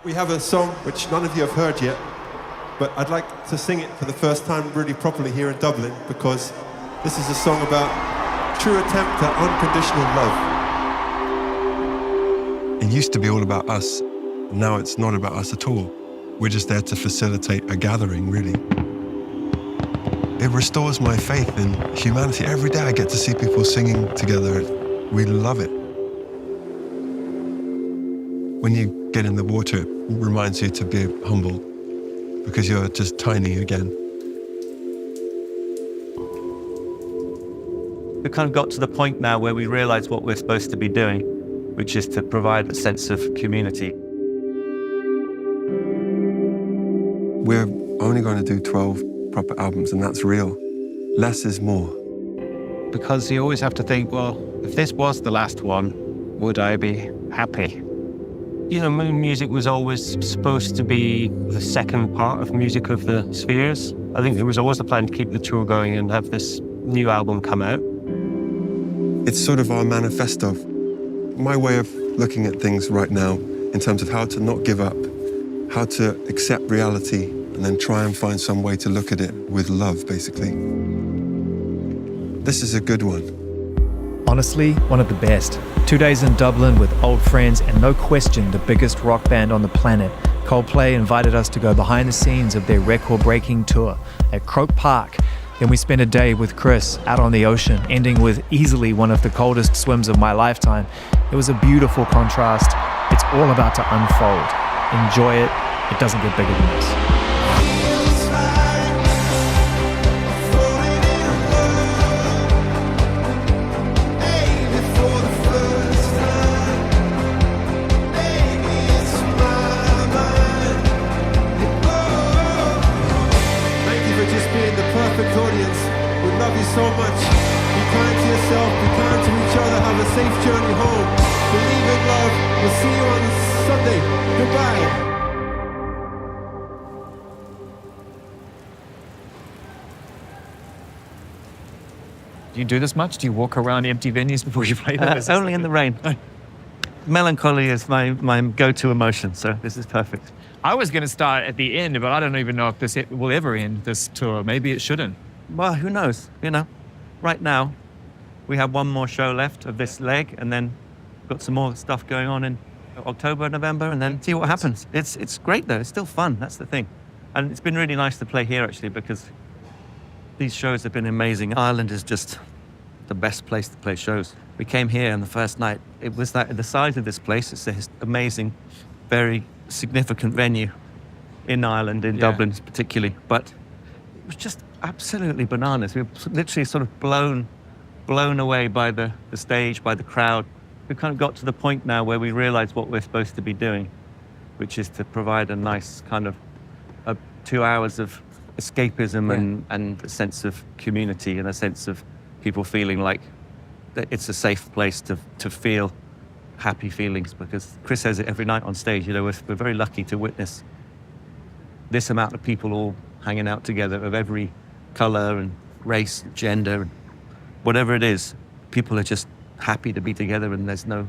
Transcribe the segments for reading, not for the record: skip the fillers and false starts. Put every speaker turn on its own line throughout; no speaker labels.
We have a song which none of you have heard yet, but I'd like to sing it for the first time really properly here in Dublin, because this is a song about true attempt at unconditional love.
It used to be all about us. Now it's not about us at all. We're just there to facilitate a gathering, really. It restores my faith in humanity. Every day I get to see people singing together. We love it. When you get in the water, it reminds you to be humble because you're just tiny again.
We've kind of got to the point now where we realize what we're supposed to be doing, which is to provide a sense of community.
We're only going to do 12 proper albums, and that's real. Less is more.
Because you always have to think, well, if this was the last one, would I be happy?
You know, Moon Music was always supposed to be the second part of Music of the Spheres. I think there was always the plan to keep the tour going and have this new album come out.
It's sort of our manifesto. My way of looking at things right now in terms of how to not give up, how to accept reality, and then try and find some way to look at it with love, basically. This is a good one.
Honestly, one of the best. 2 days in Dublin with old friends and no question the biggest rock band on the planet. Coldplay invited us to go behind the scenes of their record-breaking tour at Croke Park. Then we spent a day with Chris out on the ocean, ending with easily one of the coldest swims of my lifetime. It was a beautiful contrast. It's all about to unfold. Enjoy it. It doesn't get bigger than this.
So much. Be kind to yourself, be kind to each other, have a safe journey home. Believe in love. We'll see you on Sunday. Goodbye.
Do you do this much? Do you walk around empty venues before you play them?
Only in the rain. Melancholy is my go-to emotion, so this is perfect.
I was going to start at the end, but I don't even know if this will ever end, this tour. Maybe it shouldn't.
Well, who knows? You know, right now, we have one more show left of this leg, and then got some more stuff going on in October, November, and then see what happens. It's great though. It's still fun. That's the thing, and it's been really nice to play here actually, because these shows have been amazing. Ireland is just the best place to play shows. We came here on the first night. It was the size of this place. It's an amazing, very significant venue in Ireland, in Dublin particularly, but it was just absolutely bananas. We were literally sort of blown away by the stage, by the crowd. We've kind of got to the point now where we realize what we're supposed to be doing, which is to provide a nice kind of 2 hours of escapism and a sense of community and a sense of people feeling like that it's a safe place to feel happy feelings, because Chris says it every night on stage. You know, we're very lucky to witness this amount of people all hanging out together of every color and race, gender, and whatever it is. People are just happy to be together, and there's no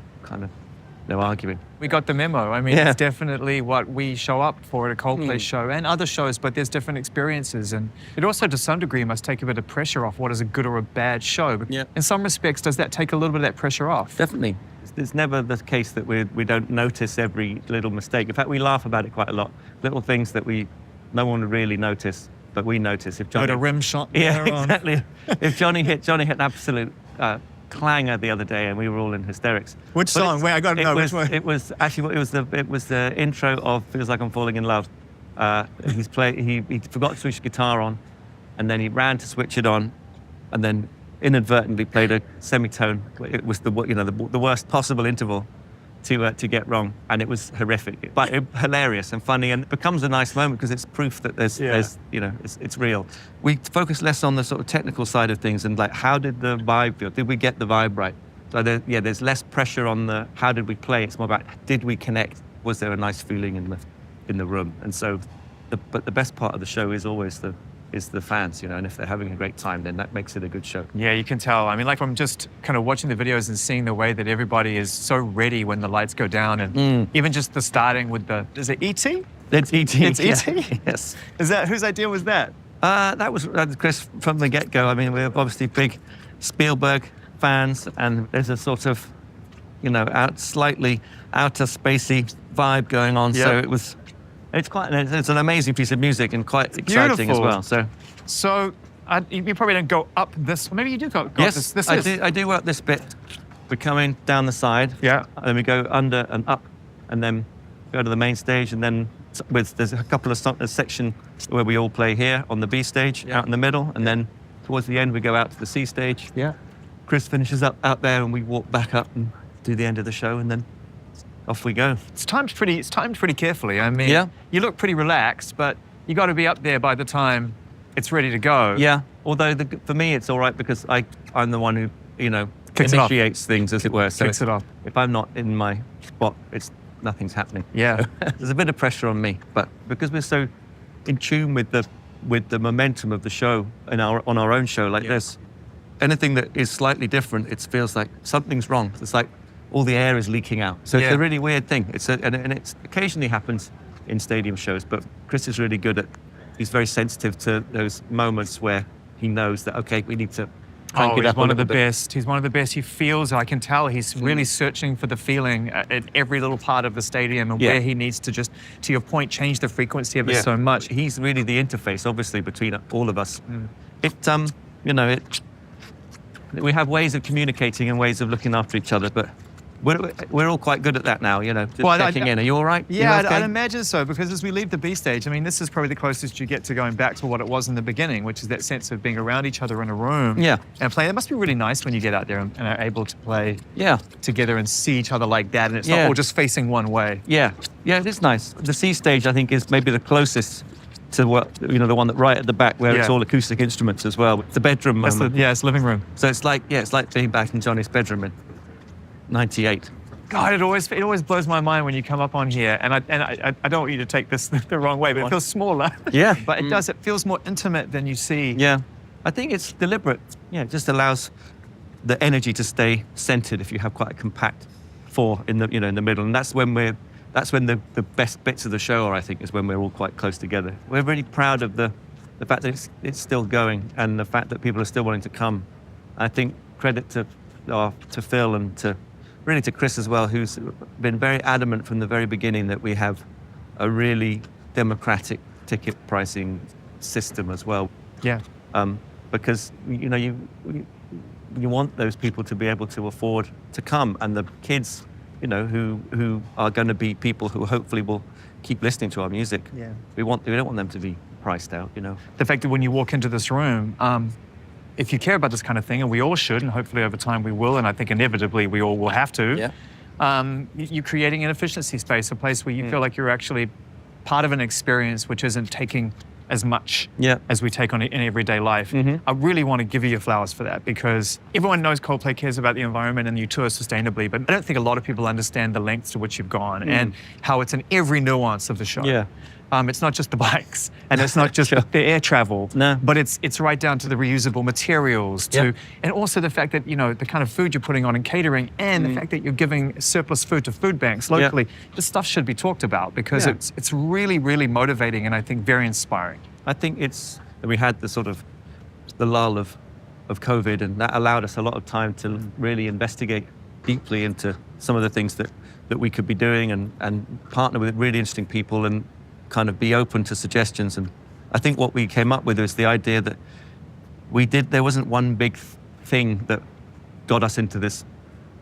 arguing.
We got the memo. I mean, it's definitely what we show up for at a Coldplay show and other shows, but there's different experiences. And it also, to some degree, must take a bit of pressure off what is a good or a bad show. But in some respects, does that take a little bit of that pressure off?
Definitely. It's never the case that we don't notice every little mistake. In fact, we laugh about it quite a lot. Little things that no one would really notice, but we notice. If Johnny,
a rim shot.
Exactly. If Johnny hit an absolute clanger the other day, and we were all in hysterics.
Which song? Wait, I got to know which one.
It was the intro of "Feels Like I'm Falling in Love." He forgot to switch the guitar on, and then he ran to switch it on, and then inadvertently played a semitone. It was the worst possible interval to get wrong, and it was horrific, but hilarious and funny, and it becomes a nice moment because it's proof that there's it's real. We focus less on the sort of technical side of things and like, how did the vibe feel? Did we get the vibe right? So there's less pressure on the how did we play. It's more about, did we connect? Was there a nice feeling in the room? And so, but the best part of the show is always the is the fans, you know, and if they're having a great time, then that makes it a good show.
Yeah, you can tell. I mean, like from just kind of watching the videos and seeing the way that everybody is so ready when the lights go down, and even just the starting with the, is it E.T.?
It's E.T.
It's E.T.?
Yes.
Is that, whose idea was that?
That was Chris from the get-go. I mean, we're obviously big Spielberg fans, and there's a sort of, you know, slightly outer spacey vibe going on. So it's an amazing piece of music and quite exciting as
Beautiful.
well.
So you probably don't go up this, maybe you do go
Yes,
this.
I do work this bit. We're coming down the side.
Yeah.
And then we go under and up, and then go to the main stage, and then there's a couple of a section where we all play here on the B stage, out in the middle, and then towards the end we go out to the C stage.
Yeah.
Chris finishes up out there, and we walk back up and do the end of the show, and then off we go.
It's timed pretty carefully. I mean,
Yeah.
you look pretty relaxed, but you got to be up there by the time it's ready to go.
Yeah. Although for me it's all right because I'm the one who, you know,
Kicks it off.
initiates things, as it were. So
Kicks it off.
if I'm not in my spot, nothing's happening.
Yeah.
There's a bit of pressure on me, but because we're so in tune with the momentum of the show on our own show like this, anything that is slightly different, it feels like something's wrong. It's like all the air is leaking out. So it's a really weird thing. And it occasionally happens in stadium shows, but Chris is really good he's very sensitive to those moments where he knows that, okay, we need to crank it
He's
up
one
a
of the
little bit.
best. He's one of the best. He feels, I can tell, he's really searching for the feeling at every little part of the stadium and where he needs to just, to your point, change the frequency of it so much.
He's really the interface, obviously, between all of us. You know, we have ways of communicating and ways of looking after each other, but we're all quite good at that now, you know, just checking in. Are you all right?
Yeah,
You okay?
I'd imagine so, because as we leave the B stage, I mean, this is probably the closest you get to going back to what it was in the beginning, which is that sense of being around each other in a room and playing. It must be really nice when you get out there and are able to play together and see each other like that, and it's not all just facing one way.
Yeah, it is nice. The C stage, I think, is maybe the closest to what, you know, the one that right at the back where it's all acoustic instruments as well. The bedroom moment.
It's living room.
So it's like being back in Johnny's bedroom in '98.
God, it always blows my mind when you come up on here, and I don't want you to take this the wrong way, but it feels smaller.
Yeah.
But it does. It feels more intimate than you see.
Yeah, I think it's deliberate. Yeah, it just allows the energy to stay centered if you have quite a compact four in the middle, and that's when the best bits of the show are. I think is when we're all quite close together. We're really proud of the fact that it's still going, and the fact that people are still wanting to come. I think credit to Phil and to Chris as well, who's been very adamant from the very beginning that we have a really democratic ticket pricing system as well.
Yeah.
Because you know you want those people to be able to afford to come, and the kids, you know, who are going to be people who hopefully will keep listening to our music.
Yeah.
We don't want them to be priced out, you know.
The fact that when you walk into this room, if you care about this kind of thing, and we all should, and hopefully over time we will, and I think inevitably we all will have to, you're creating an efficiency space, a place where you feel like you're actually part of an experience which isn't taking as much as we take on in everyday life. I really want to give you your flowers for that, because everyone knows Coldplay cares about the environment and you tour sustainably, but I don't think a lot of people understand the lengths to which you've gone and how it's in every nuance of the show.
Yeah.
It's not just the bikes, and it's not just the air travel, but it's right down to the reusable materials, and also the fact that, you know, the kind of food you're putting on in catering, and the fact that you're giving surplus food to food banks locally. This stuff should be talked about, because it's really, really motivating and I think very inspiring.
I think it's that we had the lull of COVID, and that allowed us a lot of time to really investigate deeply into some of the things that we could be doing and partner with really interesting people and kind of be open to suggestions. And I think what we came up with is the idea that there wasn't one big thing that got us into this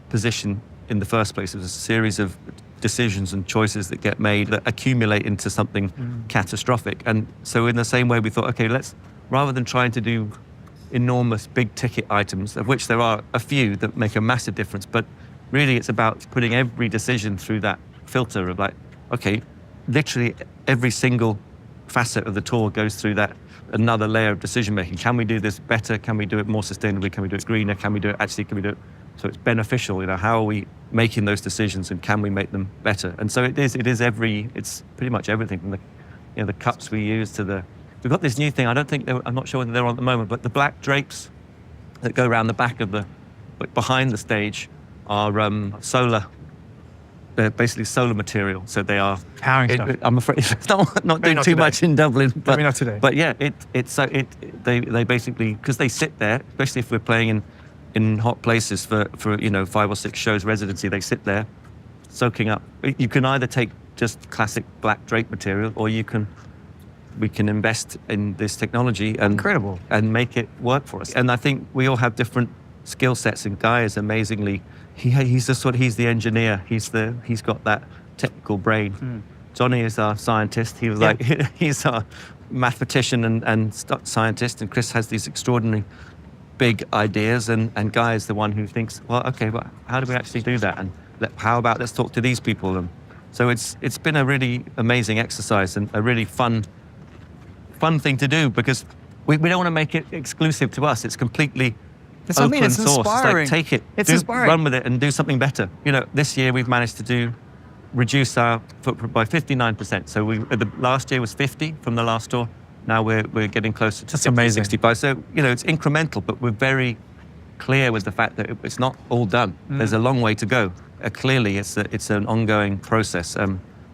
position in the first place. It was a series of decisions and choices that get made that accumulate into something catastrophic. And so in the same way, we thought, okay, rather than trying to do enormous big ticket items, of which there are a few that make a massive difference, but really it's about putting every decision through that filter of like, okay, literally every single facet of the tour goes through that another layer of decision making. Can we do this better? Can we do it more sustainably? Can we do it greener? Can we do it so it's beneficial? You know, how are we making those decisions, and can we make them better? And so it's pretty much everything from the cups we use to the we've got this new thing. I don't think I'm not sure whether they're on at the moment, but the black drapes that go around the back of behind the stage are solar. They're basically solar material, so they are
Powering stuff.
I'm afraid it's not doing
not
too
today.
much in Dublin, but
Maybe not today.
But yeah, they basically, because they sit there, especially if we're playing in hot places for 5 or 6 shows residency, they sit there soaking up. You can either take just classic black drape material, or we can invest in this technology and
Incredible.
and make it work for us. And I think we all have different skill sets, and Guy is amazingly, he's the engineer. He's got that technical brain. Johnny is our scientist. He was he's our mathematician and scientist, and Chris has these extraordinary big ideas, and Guy is the one who thinks, well, okay, but how do we actually do that? And how about let's talk to these people? And so it's been a really amazing exercise and a really fun thing to do, because we don't want to make it exclusive to us. It's completely
That's what I
open
mean, it's
source.
inspiring.
It's like, take it,
It's inspiring.
run with it, and do something better. This year we've managed to reduce our footprint by 59%. So the last year was 50 from the last tour. Now we're getting closer to
That's
60,
amazing.
65. So it's incremental, but we're very clear with the fact that it's not all done. There's a long way to go. Clearly, it's an ongoing process.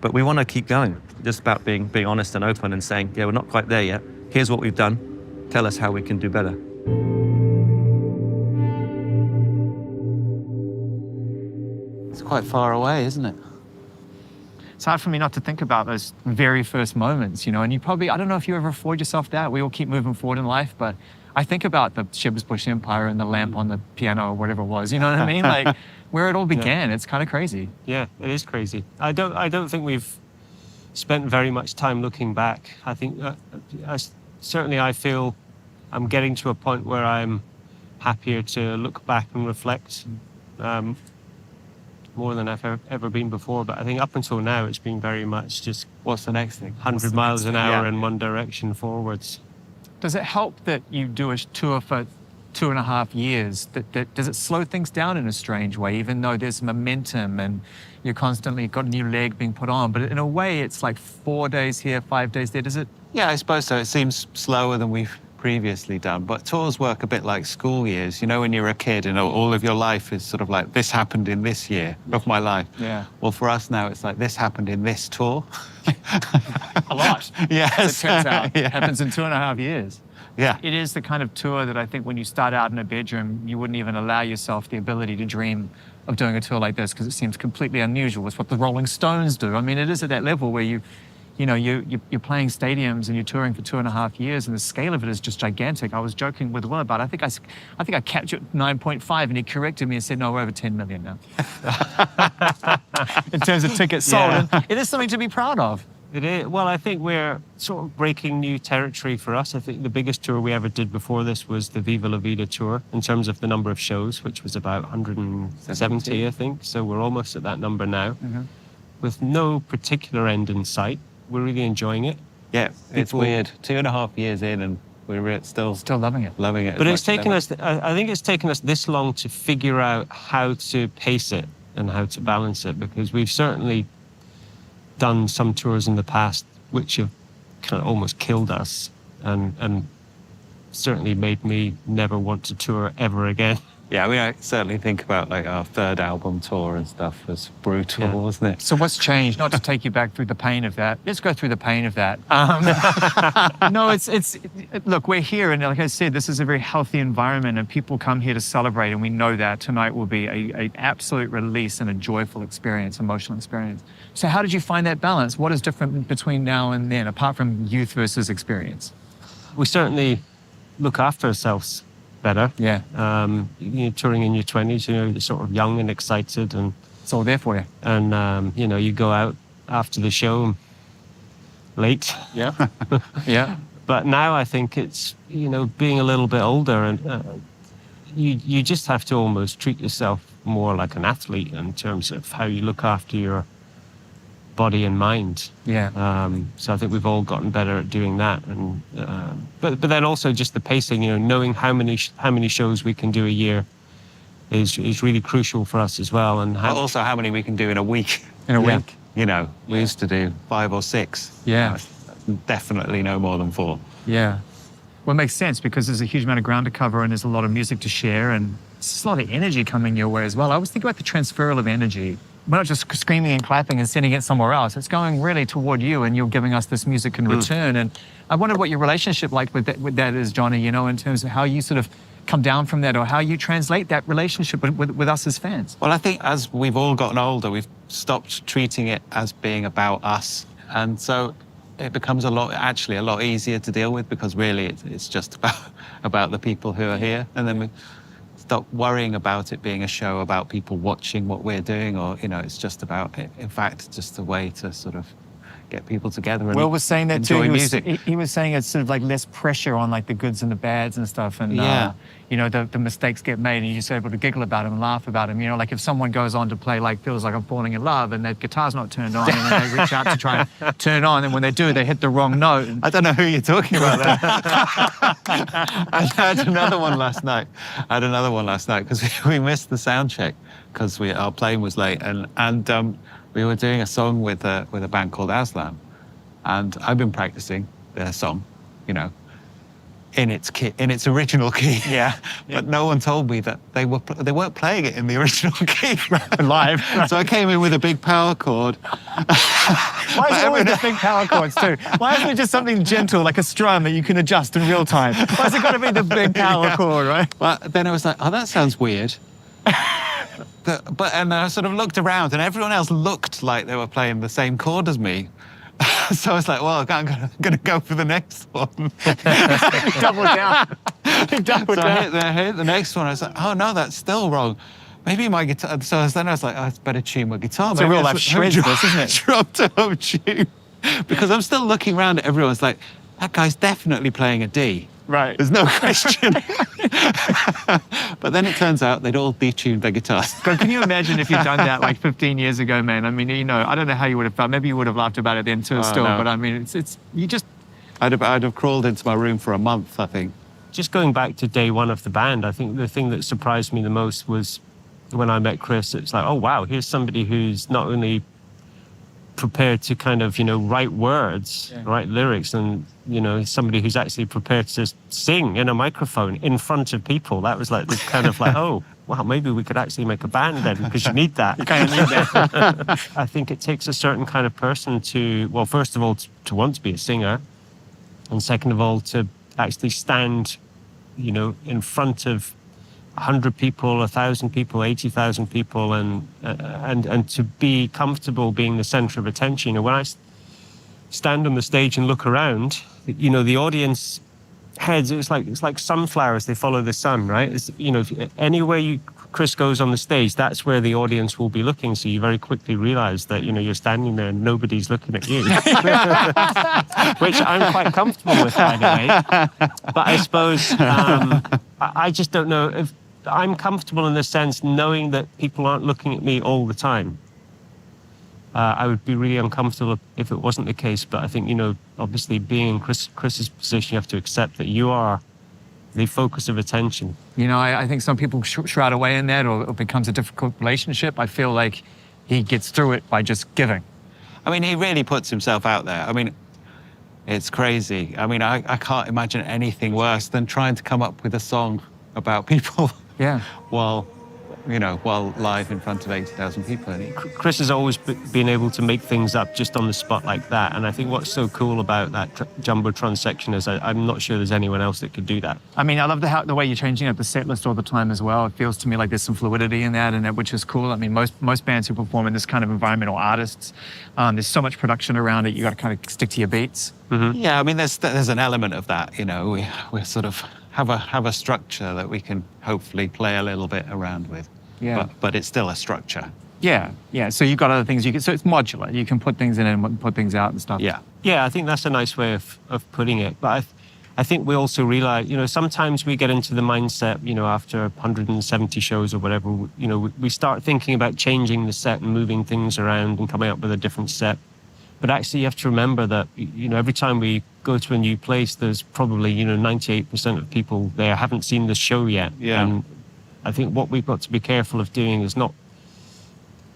But we want to keep going. Just about being honest and open and saying, yeah, we're not quite there yet. Here's what we've done. Tell us how we can do better.
It's quite far away, isn't it?
It's hard for me not to think about those very first moments, and you probably, I don't know if you ever afford yourself that. We all keep moving forward in life, but I think about the Shepherd's Bush Empire and the lamp on the piano or whatever it was, you know what I mean? Like where it all began. It's kind of crazy.
Yeah, it is crazy. I don't think we've spent very much time looking back. I think certainly I feel I'm getting to a point where I'm happier to look back and reflect more than I've ever been before. But I think up until now, it's been very much just
What's the next thing?
100 miles an hour
Yeah.
in one direction forwards.
Does it help that you do a tour for 2.5 years? Does it slow things down in a strange way, even though there's momentum and you're constantly got a new leg being put on? But in a way, it's like 4 days here, 5 days there. Does it?
Yeah, I suppose so. It seems slower than we've previously done, but tours work a bit like school years. When you're a kid and all of your life is sort of like, this happened in this year of my life.
Yeah.
Well, for us now, it's like, this happened in this tour.
A lot.
Yes.
It turns out.
Yeah.
Happens in 2.5 years.
Yeah.
It is the kind of tour that I think when you start out in a bedroom, you wouldn't even allow yourself the ability to dream of doing a tour like this, because it seems completely unusual. It's what the Rolling Stones do. I mean, it is at that level where you're playing stadiums and you're touring for 2.5 years, and the scale of it is just gigantic. I was joking with Will about it. I think I capped you at 9.5, and he corrected me and said, no, we're over 10 million now. In terms of tickets sold.
Yeah.
And it is something to be proud of.
It is. Well, I think we're sort of breaking new territory for us. I think the biggest tour we ever did before this was the Viva La Vida tour in terms of the number of shows, which was about 170, I think. So we're almost at that number now, with no particular end in sight. We're really enjoying it.
Yeah, it's weird. 2.5 years in and we're still
loving it.
loving it.
But
as
it's
much as
taken
ever.
us, I think it's taken us this long to figure out how to pace it and how to balance it, because we've certainly done some tours in the past which have kind of almost killed us and certainly made me never want to tour ever again.
Yeah, I certainly think about like our third album tour and stuff was brutal,
Yeah.
wasn't it?
So what's changed? Not to take you back through the pain of that. Let's go through the pain of that. No, look, we're here, and like I said, this is a very healthy environment, and people come here to celebrate, and we know that tonight will be an absolute release and a joyful experience, emotional experience. So how did you find that balance? What is different between now and then, apart from youth versus experience?
We certainly look after ourselves better.
Yeah,
Touring in your 20s, you're sort of young and excited, and
it's all there for you.
you go out after the show late.
Yeah, yeah.
But now I think it's, being a little bit older, and you just have to almost treat yourself more like an athlete in terms of how you look after your body and mind.
Yeah.
So I think we've all gotten better at doing that, and but then also just the pacing. Knowing how many shows we can do a year is really crucial for us as well. And
But also how many we can do in a week.
In a
Yeah.
week.
We used to do 5 or 6.
Yeah.
definitely no more than 4.
Yeah. Well, it makes sense because there's a huge amount of ground to cover and there's a lot of music to share and it's a lot of energy coming your way as well. I always think about the transferal of energy. We're not just screaming and clapping and sending it somewhere else. It's going really toward you and you're giving us this music in return. And I wonder what your relationship like with that is, Johnny, you know, in terms of how you sort of come down from that or how you translate that relationship with us as fans.
Well, I think as we've all gotten older, we've stopped treating it as being about us. And so it becomes a lot easier to deal with because really it's just about the people who are here. And then we stop worrying about it being a show about people watching what we're doing or, you know, it's just about, in fact, just a way to sort of get people together and
Will was saying that too.
enjoy music.
He was saying it's sort of like less pressure on like the goods and the bads and stuff. And,
Yeah.
You know, the mistakes get made and you're just able to giggle about them and laugh about them. You know, like if someone goes on to play like Feels Like I'm Falling in Love and their guitar's not turned on and then they reach out to try and turn it on and when they do, they hit the wrong note. And
I don't know who you're talking about there. I had another one last night. Because we missed the sound check because our plane was late and we were doing a song with a band called Aslan, and I've been practicing their song, you know, in its original key.
Yeah.
But no one told me that they weren't playing it in the original key
live.
So I came in with a big power chord.
Why is it always the big power chords too? Why isn't it just something gentle like a strum that you can adjust in real time? Why has it got to be the big power chord, right?
Well, then I was like, oh, that sounds weird. And I sort of looked around and everyone else looked like they were playing the same chord as me. So I was like, well, I'm going to go for the next one.
Double down. Double
So
down.
I hit the next one. I was like, oh, no, that's still wrong. Maybe my guitar. So then I was like, oh, it's better tune my guitar.
It's a real life shred, this, isn't it?
Drop to home tune. Because I'm still looking around at everyone. It's like, that guy's definitely playing a D.
Right.
There's no question. But then it turns out they'd all detuned their guitars.
God, can you imagine if you'd done that like 15 years ago, man? I mean, you know, I don't know how you would have felt. Maybe you would have laughed about it then too, still.
no.
But I mean, you just.
I'd have crawled into my room for a month, I think.
Just going back to day one of the band, I think the thing that surprised me the most was when I met Chris. It's like, oh wow, here's somebody who's not only prepared to kind of, you know, write words, write lyrics, and, you know, somebody who's actually prepared to sing in a microphone in front of people. That was like the kind of like, oh, wow, maybe we could actually make a band then, because you need that.
You kind of need that.
I think it takes a certain kind of person to, well, first of all, to want to be a singer, and second of all, to actually stand, you know, in front of 100 people, 1,000 people, 80,000 people, and to be comfortable being the center of attention. You know, when I stand on the stage and look around, you know, the audience heads, it's like sunflowers, they follow the sun, right? It's, you know, anywhere Chris goes on the stage, that's where the audience will be looking. So you very quickly realize that, you know, you're standing there and nobody's looking at you. Which I'm quite comfortable with, by the way. But I suppose, I just don't know if I'm comfortable in the sense knowing that people aren't looking at me all the time. I would be really uncomfortable if it wasn't the case. But I think, you know, obviously being in Chris's position, you have to accept that you are the focus of attention.
You know, I think some people shroud away in that, or it becomes a difficult relationship. I feel like he gets through it by just giving.
I mean, he really puts himself out there. I mean, it's crazy. I mean, I can't imagine anything worse than trying to come up with a song about people.
Yeah.
while live in front of 80,000 people.
Chris has always been able to make things up just on the spot like that. And I think what's so cool about that Jumbotron section is I'm not sure there's anyone else that could do that.
I mean, I love the way you're changing up the set list all the time as well. It feels to me like there's some fluidity in that, which is cool. I mean, most bands who perform in this kind of environment, or artists, there's so much production around it. You got to kind of stick to your beats.
Mm-hmm.
Yeah, I mean, there's an element of that. You know, we sort of have a structure that we can hopefully play a little bit around with.
Yeah.
But it's still a structure.
Yeah. So you've got other things so it's modular. You can put things in and put things out and stuff.
Yeah.
Yeah, I think that's a nice way of putting it. But I think we also realize, you know, sometimes we get into the mindset, you know, after 170 shows or whatever, you know, we start thinking about changing the set and moving things around and coming up with a different set. But actually you have to remember that, you know, every time we go to a new place, there's probably, you know, 98% of people there haven't seen the show yet.
Yeah.
And I think what we've got to be careful of doing is not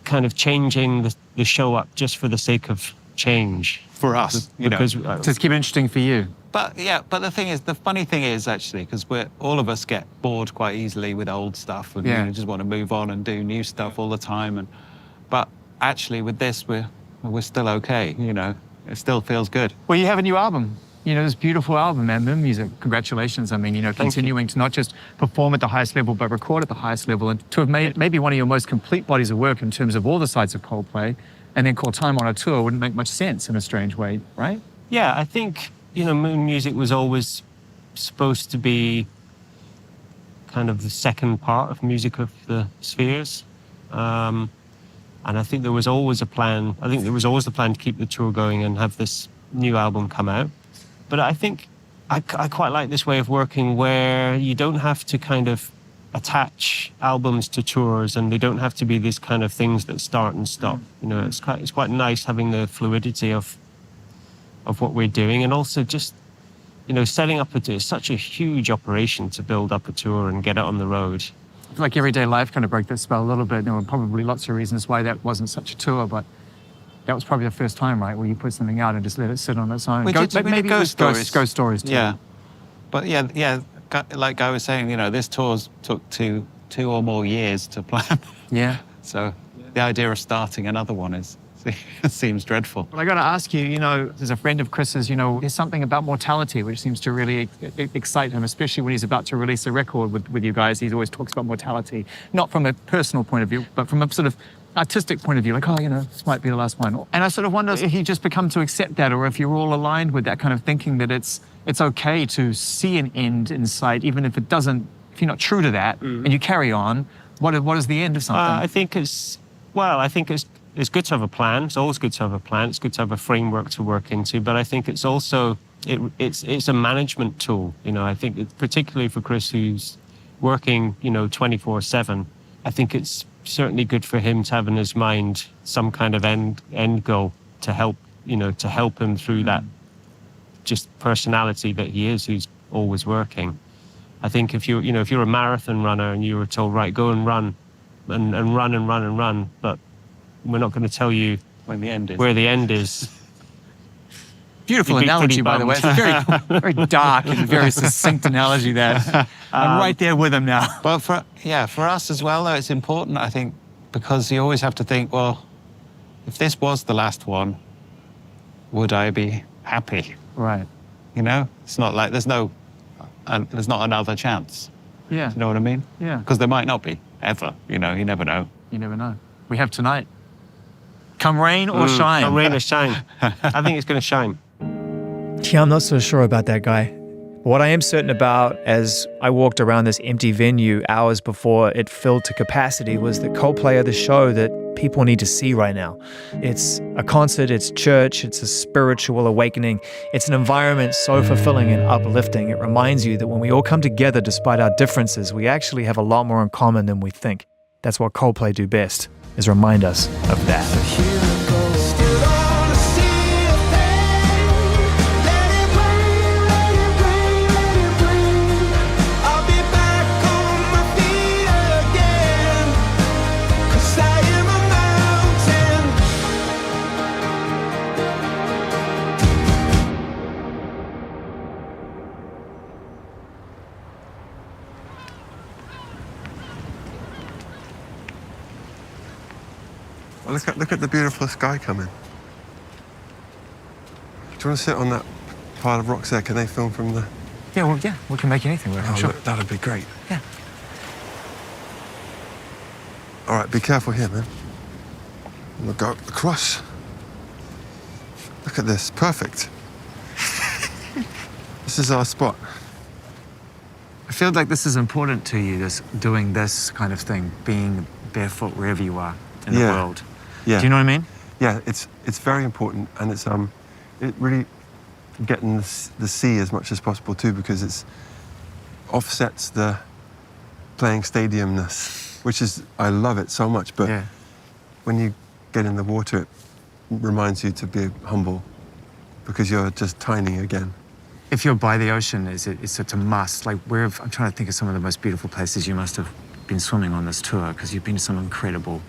kind of changing the show up just for the sake of change
For us, you know.
because
Just keep it interesting for you.
But yeah, but the funny thing is actually, because all of us get bored quite easily with old stuff, and
Yeah.
we just want to move on and do new stuff all the time. But actually, with this, we're still okay. You know, it still feels good.
Well, you have a new album. You know, this beautiful album, man, Moon Music. Congratulations. I mean, you know,
Thank you.
continuing to not just perform at the highest level, but record at the highest level, and to have made maybe one of your most complete bodies of work in terms of all the sides of Coldplay, and then call Time on a Tour wouldn't make much sense in a strange way, right?
Yeah, I think, you know, Moon Music was always supposed to be kind of the second part of Music of the Spheres. And I think there was always a plan. I think there was always the plan to keep the tour going and have this new album come out. But I think I quite like this way of working where you don't have to kind of attach albums to tours, and they don't have to be these kind of things that start and stop. You know, it's quite nice having the fluidity of what we're doing, and also just, you know, setting up it's such a huge operation to build up a tour and get it on the road.
I feel like Everyday Life kind of broke that spell a little bit. There were probably lots of reasons why that wasn't such a tour, but that was probably the first time, right, where you put something out and just let it sit on its own.
We did
maybe
Ghost
it was
Stories.
Ghost Stories too.
Yeah, but yeah, like I was saying, you know, this tour's took two or more years to plan.
Yeah.
So the idea of starting another one seems dreadful.
Well, I got to ask you, you know, as a friend of Chris's, you know, there's something about mortality which seems to really excite him, especially when he's about to release a record with you guys. He always talks about mortality, not from a personal point of view, but from a sort of artistic point of view, like, oh, you know, this might be the last one. And I sort of wonder if he just become to accept that, or if you're all aligned with that kind of thinking that it's okay to see an end in sight, even if if you're not true to that, and you carry on. What is the end of something?
I think it's good to have a plan. It's always good to have a plan. It's good to have a framework to work into. But I think it's also it's a management tool. You know, I think particularly for Chris, who's working, you know, 24/7. I think it's certainly good for him to have in his mind some kind of end goal to help him through that just personality that he is, who's always working. I think if you're a marathon runner and you were told, right, go and run and run, but we're not going to tell you
When the end is.
where the end is.
Beautiful
You'd be
analogy,
pretty
by the way.
bummed.
It's a very, very dark and very succinct analogy there. I'm right there with him now.
Well, for us as well, though, it's important, I think, because you always have to think, well, if this was the last one, would I be happy?
Right.
You know, it's not like there's not another chance.
Yeah.
You know what I mean?
Yeah.
Because there might not be ever. You know, you never know.
You never know. We have tonight. Come rain or shine.
Come rain or shine. I think it's going to shine.
Yeah, I'm not so sure about that, Guy. What I am certain about as I walked around this empty venue hours before it filled to capacity was that Coldplay are the show that people need to see right now. It's a concert, it's church, it's a spiritual awakening. It's an environment so fulfilling and uplifting. It reminds you that when we all come together despite our differences, we actually have a lot more in common than we think. That's what Coldplay do best, is remind us of that.
Well, look at the beautiful sky coming. Do you want to sit on that pile of rocks there? Can they film from the...
Yeah, we can make anything work, I'm sure.
look, that'd be great.
Yeah.
All right, be careful here, man. We'll go across. Look at this, perfect. This is our spot.
I feel like this is important to you, doing this kind of thing, being barefoot wherever you are in the
Yeah.
world.
Yeah.
Do you know what I mean?
Yeah, it's very important, and it's it really getting the sea as much as possible too, because it's offsets the playing stadiumness, which is, I love it so much, but
Yeah.
when you get in the water, it reminds you to be humble, because you're just tiny again.
If you're by the ocean, it's such a must. Like, I'm trying to think of some of the most beautiful places you must have been swimming on this tour, because you've been to some incredible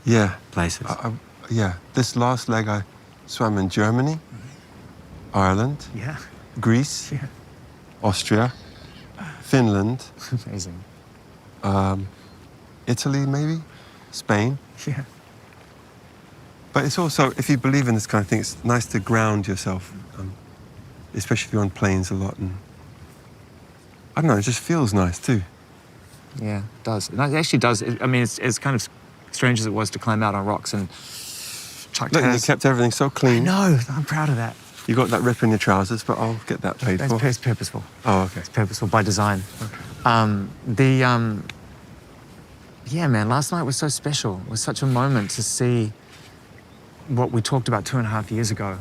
Yeah.
places.
Yeah, this last leg I swam in Germany, Ireland,
Yeah.
Greece,
Yeah.
Austria, Finland,
Amazing.
Italy maybe, Spain.
Yeah.
But it's also, if you believe in this kind of thing, it's nice to ground yourself, especially if you're on planes a lot. And I don't know, it just feels nice too.
Yeah, it does. It actually does. I mean, it's kind of strange as it was to climb out on rocks and Chuck
Look, you
has...
kept everything so clean.
No, I'm proud of that.
You got that rip in your trousers, but I'll get that paid for.
It's purposeful.
Oh, okay.
It's purposeful by design. Yeah, man, last night was so special. It was such a moment to see what we talked about 2.5 years ago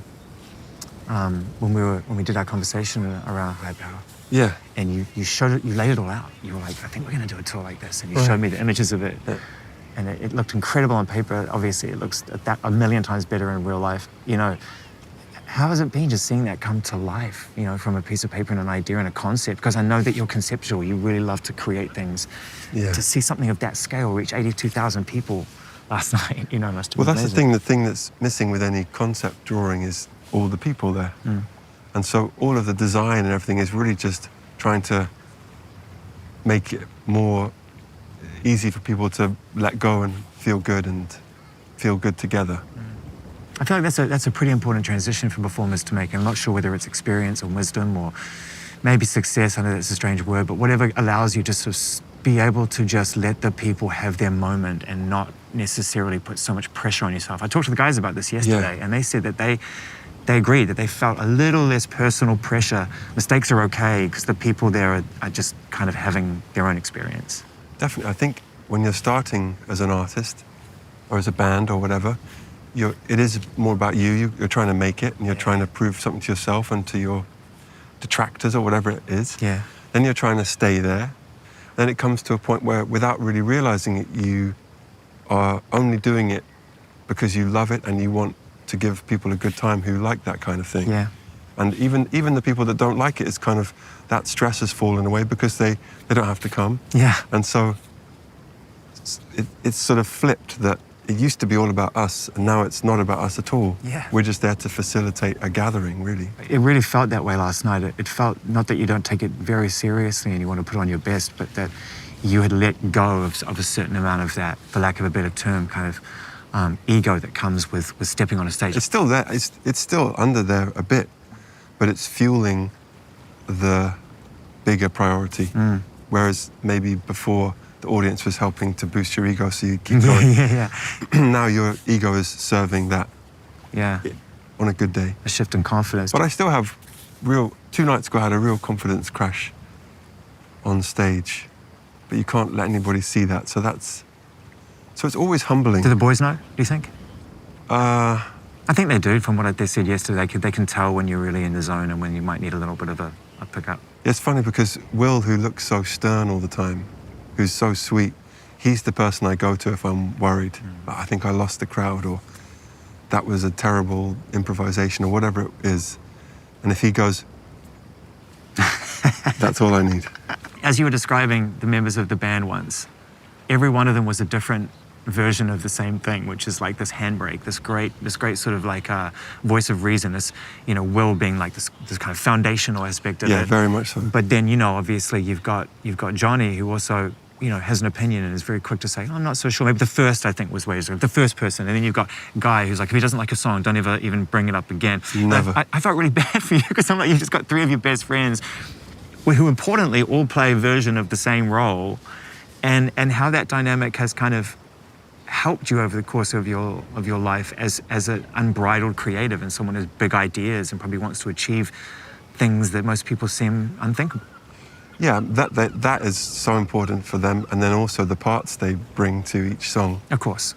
when we did our conversation around high power.
Yeah.
And you showed it, you laid it all out. You were like, I think we're going to do a tour like this. And you
Right.
showed me the images of it.
Yeah.
And it looked incredible on paper. Obviously, it looks a million times better in real life. You know, how has it been just seeing that come to life, you know, from a piece of paper and an idea and a concept? Because I know that you're conceptual. You really love to create things.
Yeah.
To see something of that scale reach 82,000 people last night, you know, must have
Well,
been
that's
amazing.
the thing that's missing with any concept drawing is all the people there. And so all of the design and everything is really just trying to make it more easy for people to let go and feel good together.
I feel like that's a pretty important transition for performers to make. I'm not sure whether it's experience or wisdom or maybe success. I know that's a strange word, but whatever allows you to sort of be able to just let the people have their moment and not necessarily put so much pressure on yourself. I talked to the guys about this yesterday, and they said that they agreed that they felt a little less personal pressure. Mistakes are okay because the people there are just kind of having their own experience.
Definitely. I think when you're starting as an artist or as a band or whatever, it is more about you. You're trying to make it and you're trying to prove something to yourself and to your detractors or whatever it is.
Yeah.
Then you're trying to stay there. Then it comes to a point where, without really realizing it, you are only doing it because you love it and you want to give people a good time who like that kind of thing.
Yeah.
And even the people that don't like it, it's kind of, that stress has fallen away because they don't have to come.
Yeah.
And so it's sort of flipped that it used to be all about us and now it's not about us at all.
Yeah.
We're just there to facilitate a gathering, really.
It really felt that way last night. It felt not that you don't take it very seriously and you want to put on your best, but that you had let go of a certain amount of that, for lack of a better term, kind of ego that comes with stepping on a stage.
It's still there. It's still under there a bit, but it's fueling the bigger priority. Whereas maybe before the audience was helping to boost your ego so you keep going.
Yeah.
Now your ego is serving that
Yeah.
on a good day.
A shift in confidence.
But I still have 2 nights ago I had a real confidence crash on stage. But you can't let anybody see that. So it's always humbling.
Do the boys know, do you think?
Uh,
I think they do, from what they said yesterday. They can tell when you're really in the zone and when you might need a little bit of a pickup.
It's funny because Will, who looks so stern all the time, who's so sweet, he's the person I go to if I'm worried. I think I lost the crowd or that was a terrible improvisation or whatever it is. And if he goes, that's all I need.
As you were describing the members of the band once, every one of them was a different version of the same thing, which is like this handbrake, this great sort of like voice of reason, this, you know, Will being like this kind of foundational aspect of it.
Yeah, very much so.
But then, you know, obviously you've got Johnny, who also, you know, has an opinion and is very quick to say, oh, I'm not so sure. Maybe the first, I think, was where he's the first person. And then you've got Guy, who's like, if he doesn't like a song, don't ever even bring it up again.
Never.
I felt really bad for you because I'm like, you've just got 3 of your best friends who importantly all play a version of the same role, and how that dynamic has kind of helped you over the course of your life as an unbridled creative and someone who has big ideas and probably wants to achieve things that most people seem unthinkable.
Yeah, that is so important for them. And then also the parts they bring to each song.
Of course.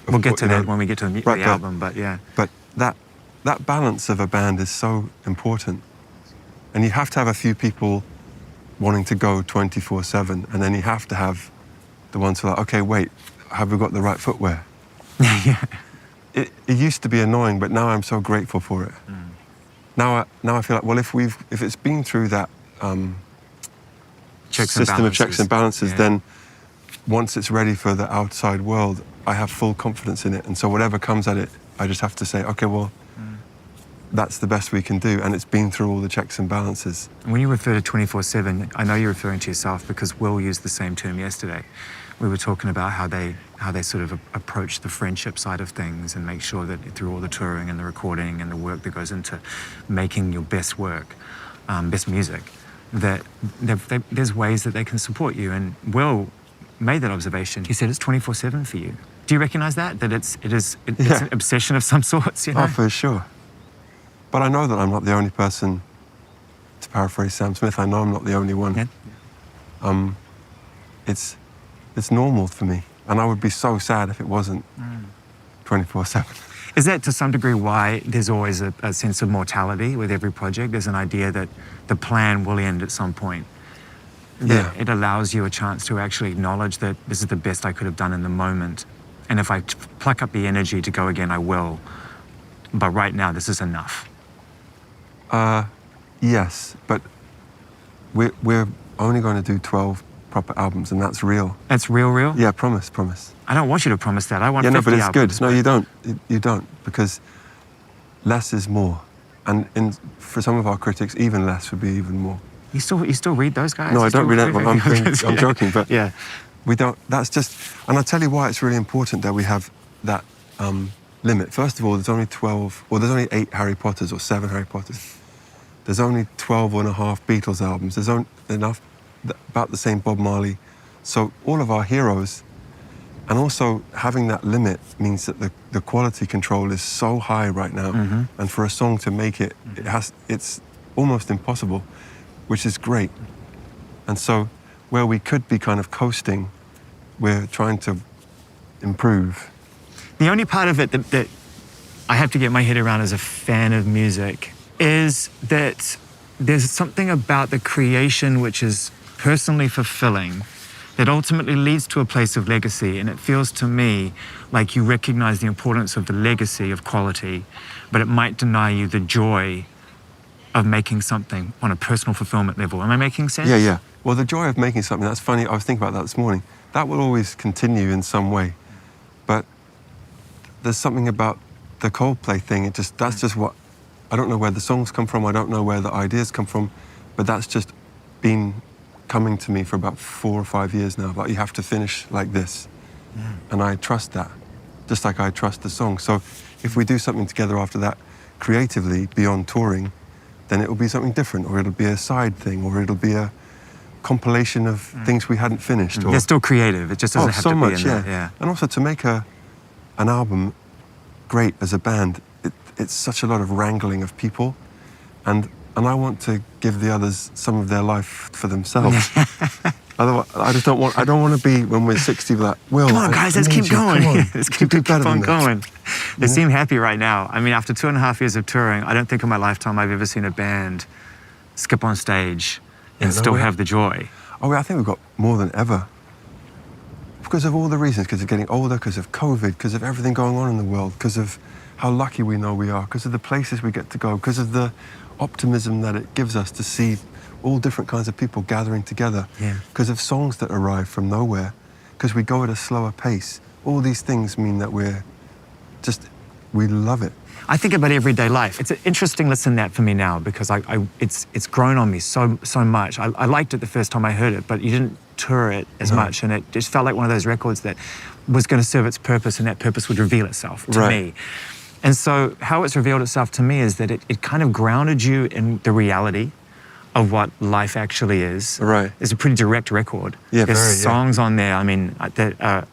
We'll
get to that when we get to the album, but yeah.
But that balance of a band is so important. And you have to have a few people wanting to go 24/7, and then you have to have the ones who are like, okay, wait, have we got the right footwear?
Yeah.
It used to be annoying, but now I'm so grateful for it. Now I feel like, well, if it's been through that system of checks and balances,
yeah.
then once it's ready for the outside world, I have full confidence in it. And so whatever comes at it, I just have to say, okay, well, that's the best we can do, and it's been through all the checks and balances.
When you refer to 24/7, I know you're referring to yourself because Will used the same term yesterday. We were talking about how they sort of approach the friendship side of things and make sure that through all the touring and the recording and the work that goes into making your best work, best music, that there's ways that they can support you. And Will made that observation. He said it's 24/7 for you. Do you recognize that? That it's an obsession of some sorts, you know?
Oh, for sure. But I know that I'm not the only person, to paraphrase Sam Smith, I know I'm not the only one.
Yeah.
It's normal for me. And I would be so sad if it wasn't 24/7.
Is that to some degree why there's always a sense of mortality with every project? There's an idea that the plan will end at some point.
Yeah.
It allows you a chance to actually acknowledge that this is the best I could have done in the moment. And if I pluck up the energy to go again, I will. But right now, this is enough.
Yes, but we're only going to do 12 proper albums, and that's real.
That's real?
Yeah, promise.
I don't want you to promise that. I want 50
Yeah, no, but it's
albums.
good. No, you don't. You don't, because less is more. And for some of our critics, even less would be even more.
You still read those guys?
No,
You
I don't
still
read it. I'm joking, but
yeah.
we don't. That's just. And I'll tell you why it's really important that we have that limit. First of all, there's only 12. Well, there's only 8 Harry Potters or 7 Harry Potters. There's only 12 and a half Beatles albums. There's only enough, about the same Bob Marley. So all of our heroes, and also having that limit means that the quality control is so high right now, and for a song to make it, it's almost impossible, which is great. And so where we could be kind of coasting, we're trying to improve.
The only part of it that I have to get my head around as a fan of music is that there's something about the creation which is personally fulfilling that ultimately leads to a place of legacy. And it feels to me like you recognize the importance of the legacy of quality, but it might deny you the joy of making something on a personal fulfillment level. Am I making sense?
Yeah. Well, the joy of making something, that's funny. I was thinking about that this morning. That will always continue in some way. But there's something about the Coldplay thing. That's just what, I don't know where the songs come from. I don't know where the ideas come from, but that's just been coming to me for about 4 or 5 years now. Like, you have to finish like this. And I trust that, just like I trust the song. So if we do something together after that creatively beyond touring, then it will be something different, or it'll be a side thing, or it'll be a compilation of things we hadn't finished. Or...
They're still creative. It just doesn't have
so
to
much,
be in there. Yeah.
And also to make an album great as a band, it's such a lot of wrangling of people, and I want to give the others some of their life for themselves. Otherwise, I don't want to be, when we're 60, like, Will,
come on, guys, let's keep going. Let's keep
do better
on
than that.
going. They seem happy right now. I mean, after 2.5 years of touring, I don't think in my lifetime I've ever seen a band skip on stage and still have the joy.
Oh, I think we've got more than ever. Because of all the reasons, because of getting older, because of COVID, because of everything going on in the world, because of how lucky we know we are, because of the places we get to go, because of the optimism that it gives us to see all different kinds of people gathering together, because of songs that arrive from nowhere, because we go at a slower pace. All these things mean that we love it.
I think about everyday life. It's an interesting listen that for me now, because it's grown on me so much. I liked it the first time I heard it, but you didn't tour it as much, and it just felt like one of those records that was going to serve its purpose, and that purpose would reveal itself to me. And so how it's revealed itself to me is that it kind of grounded you in the reality of what life actually is.
Right.
It's a pretty direct record.
Yeah,
There's
very,
songs on there, I mean, that are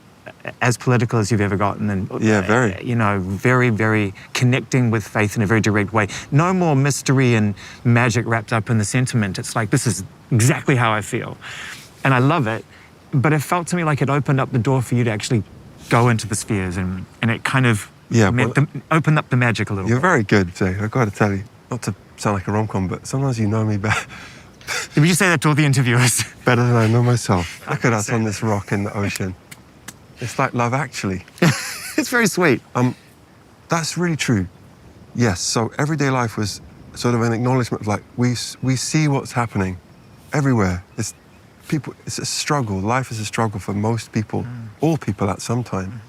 as political as you've ever gotten, and
very.
You know, very, very connecting with faith in a very direct way. No more mystery and magic wrapped up in the sentiment. It's like, this is exactly how I feel. And I love it, but it felt to me like it opened up the door for you to actually go into the spheres, and it kind of opened up the magic a little
You're
bit.
very good, Jay. I've got to tell you, not to sound like a rom-com, but sometimes you know me better.
Did you say that to all the interviewers?
Better than I know myself. Look at us on this rock in the ocean. It's like Love Actually.
It's very sweet.
That's really true. Yes, so everyday life was sort of an acknowledgement of, like, we see what's happening everywhere. It's a struggle. Life is a struggle for most people, all people at some time.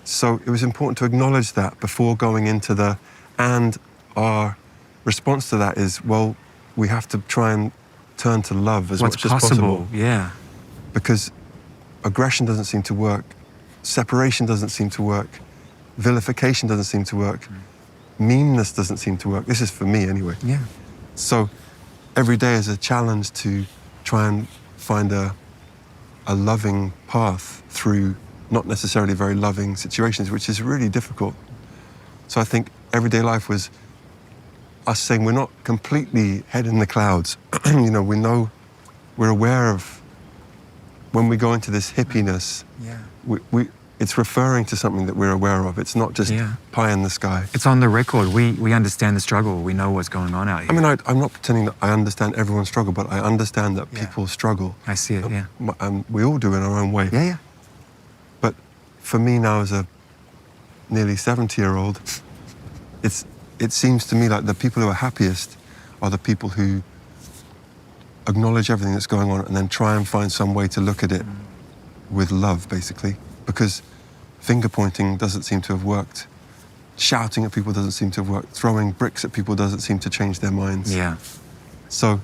So it was important to acknowledge that before going into and our response to that is, well, we have to try and turn to love as
What's
much as possible.
Yeah.
Because aggression doesn't seem to work, separation doesn't seem to work, vilification doesn't seem to work, meanness doesn't seem to work. This is for me anyway.
Yeah.
So every day is a challenge to try and find a loving path through not necessarily very loving situations, which is really difficult. So I think everyday life was us saying we're not completely head in the clouds. You know, we're aware of when we go into this hippiness, it's referring to something that we're aware of. It's not just pie in the sky.
It's on the record. We understand the struggle. We know what's going on out here.
I mean, I'm not pretending that I understand everyone's struggle, but I understand that people struggle.
I see it, yeah.
And we all do in our own way.
Yeah, yeah.
But for me now, as a nearly 70-year-old, it seems to me like the people who are happiest are the people who acknowledge everything that's going on and then try and find some way to look at it with love, basically. Because finger pointing doesn't seem to have worked. Shouting at people doesn't seem to have worked. Throwing bricks at people doesn't seem to change their minds.
Yeah.
So,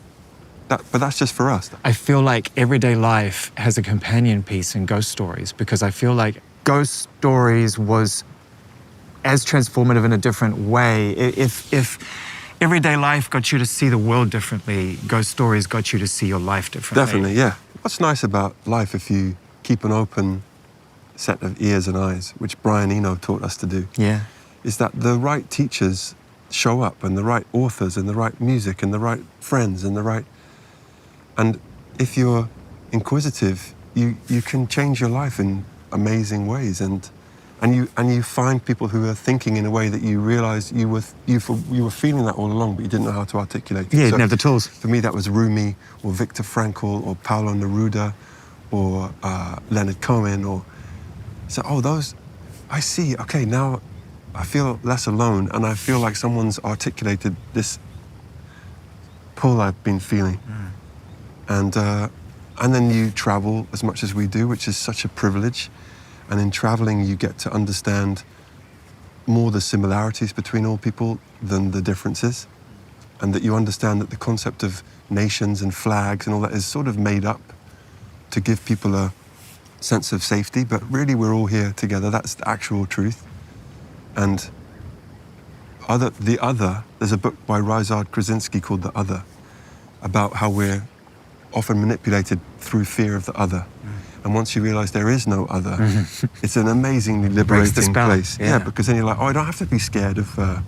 but that's just for us.
I feel like everyday life has a companion piece in Ghost Stories, because I feel like Ghost Stories was as transformative in a different way. If everyday life got you to see the world differently, Ghost Stories got you to see your life differently.
Definitely, yeah. What's nice about life, if you keep an open set of ears and eyes, which Brian Eno taught us to do, is that the right teachers show up, and the right authors, and the right music, and the right friends, and if you're inquisitive, you can change your life in amazing ways, and you find people who are thinking in a way that you realize you were feeling that all along, but you didn't know how to articulate it.
Yeah, you didn't have the tools.
For me, that was Rumi, or Viktor Frankl, or Paulo Neruda, or Leonard Cohen, those, I see, okay, now I feel less alone, and I feel like someone's articulated this pull I've been feeling. And then you travel as much as we do, which is such a privilege. And in traveling, you get to understand more the similarities between all people than the differences. And that you understand that the concept of nations and flags and all that is sort of made up to give people a sense of safety, but really we're all here together. That's the actual truth. And there's a book by Ryszard Krasinski called The Other, about how we're often manipulated through fear of the other. And once you realize there is no other, it's an amazingly liberating place. Yeah, because then you're like, I don't have to be scared of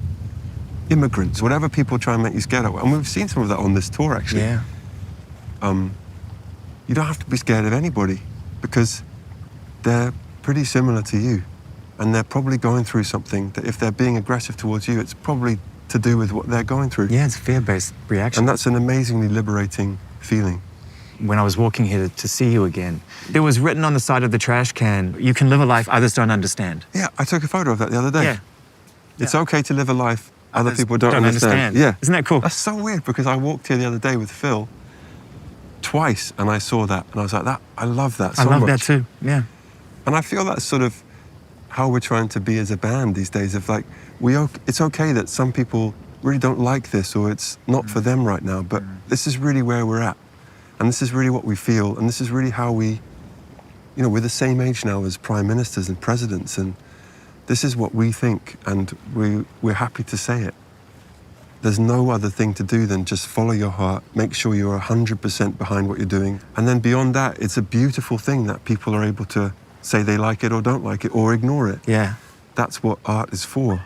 immigrants, whatever people try and make you scared of. And we've seen some of that on this tour, actually.
Yeah.
You don't have to be scared of anybody, because they're pretty similar to you. And they're probably going through something that if they're being aggressive towards you, it's probably to do with what they're going through.
Yeah, it's fear-based reaction.
And that's an amazingly liberating feeling.
When I was walking here to see you again, there was written on the side of the trash can, you can live a life others don't understand.
Yeah, I took a photo of that the other day.
Yeah.
It's okay to live a life other people don't understand. Yeah.
Isn't that cool?
That's so weird, because I walked here the other day with Phil twice, and I saw that, and I was like, I love that so much.
I love that too, yeah.
And I feel that's sort of how we're trying to be as a band these days, of like, it's okay that some people really don't like this, or it's not for them right now, but this is really where we're at. And this is really what we feel, and this is really how we're the same age now as prime ministers and presidents, and this is what we think, and we're happy to say it. There's no other thing to do than just follow your heart, make sure you're 100% behind what you're doing, and then beyond that, it's a beautiful thing that people are able to say they like it or don't like it, or ignore it.
Yeah.
That's what art is for.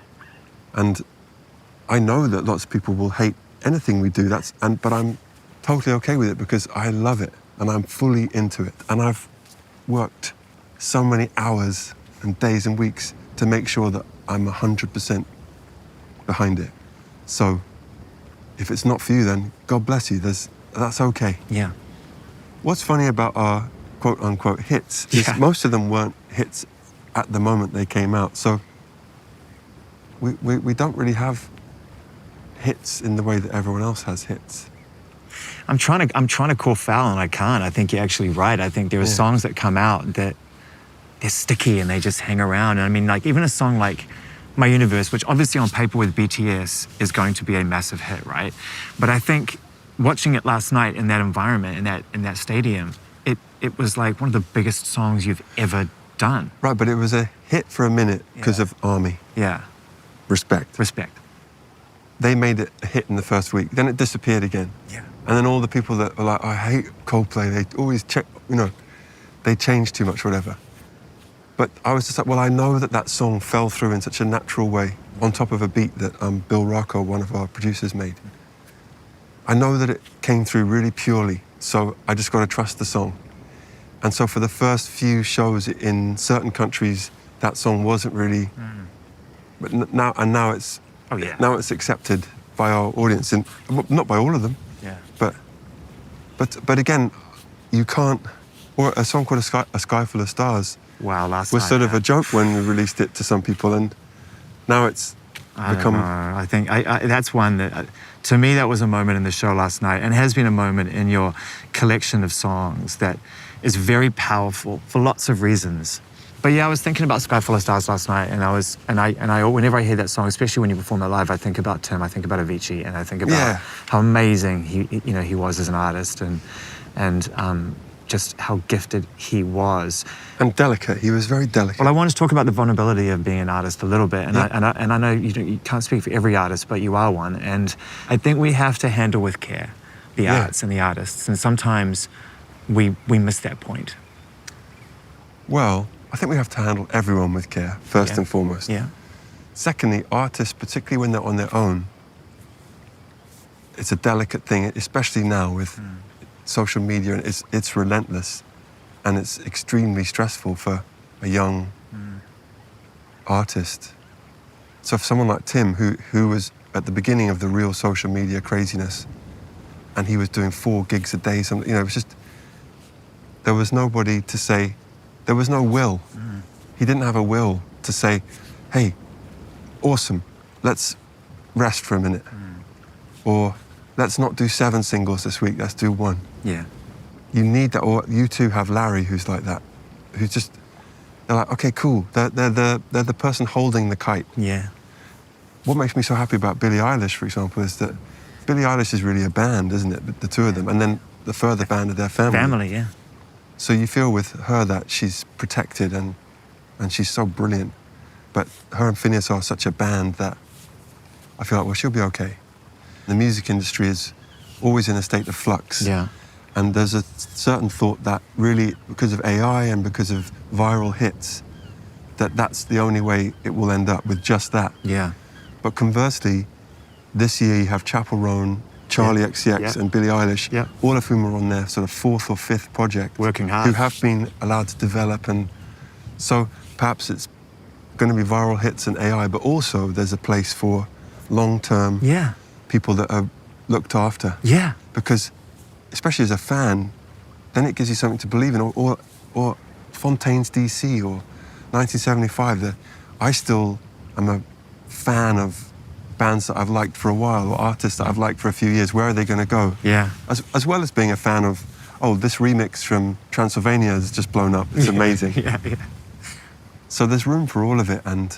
And I know that lots of people will hate anything we do, but I'm totally okay with it, because I love it and I'm fully into it. And I've worked so many hours and days and weeks to make sure that I'm 100% behind it. So if it's not for you, then God bless you. That's okay.
Yeah.
What's funny about our quote unquote hits is most of them weren't hits at the moment they came out. So we don't really have hits in the way that everyone else has hits.
I'm trying to call foul, and I can't. I think you're actually right. I think there are songs that come out that they're sticky and they just hang around. And I mean, like even a song like My Universe, which obviously on paper with BTS is going to be a massive hit, right? But I think watching it last night in that environment, in that stadium, it was like one of the biggest songs you've ever done.
Right, but it was a hit for a minute because of Army.
Yeah.
Respect.
Respect.
They made it a hit in the first week. Then it disappeared again.
Yeah.
And then all the people that were like, I hate Coldplay, they always check, they change too much, whatever. But I was just like, well, I know that song fell through in such a natural way on top of a beat that Bill Rocco, one of our producers, made. I know that it came through really purely, so I just got to trust the song. And so for the first few shows in certain countries, that song wasn't really, but now it's, now it's accepted by our audience, and not by all of them.
Yeah.
But again, you can't. Or a song called A Sky Full of Stars.
Wow, last
was
night,
sort of a joke when we released it to some people, and now it's become.
I think that's one that, to me, that was a moment in the show last night, and has been a moment in your collection of songs that is very powerful for lots of reasons. But yeah, I was thinking about Sky Full of Stars last night, and I whenever I hear that song, especially when you perform it live, I think about Tim, I think about Avicii, and I think about how amazing he was as an artist, and just how gifted he was.
And delicate. He was very delicate.
Well, I want to talk about the vulnerability of being an artist a little bit, and I know you can't speak for every artist, but you are one, and I think we have to handle with care the arts and the artists, and sometimes we miss that point.
Well, I think we have to handle everyone with care, first and foremost.
Yeah.
Secondly, artists, particularly when they're on their own, it's a delicate thing, especially now with social media, and it's relentless, and it's extremely stressful for a young artist. So for someone like Tim, who was at the beginning of the real social media craziness, and he was doing 4 gigs a day, it was just, there was nobody to say, there was no will. He didn't have a will to say, hey, awesome, let's rest for a minute. Or let's not do 7 singles this week, let's do 1.
Yeah.
You need that, or you two have Larry who's like that, who's just, they're like, okay, cool, they're the person holding the kite.
Yeah.
What makes me so happy about Billie Eilish, for example, is that Billie Eilish is really a band, isn't it? The two of them, and then the further band of their family.
Family, yeah.
So you feel with her that she's protected and she's so brilliant. But her and Phineas are such a band that I feel like, well, she'll be okay. The music industry is always in a state of flux.
Yeah.
And there's a certain thought that really, because of AI and because of viral hits, that's the only way it will end up, with just that.
Yeah.
But conversely, this year you have Chappell Roan, Charlie XCX and Billie Eilish, all of whom are on their sort of 4th or 5th project.
Working hard.
Who have been allowed to develop, and so perhaps it's going to be viral hits and AI, but also there's a place for long-term people that are looked after.
Yeah.
Because, especially as a fan, then it gives you something to believe in, or Fontaine's DC, or 1975. I still am a fan of bands that I've liked for a while, or artists that I've liked for a few years. Where are they going to go?
Yeah.
As well as being a fan of, this remix from Transylvania has just blown up. It's amazing.
Yeah.
So there's room for all of it, and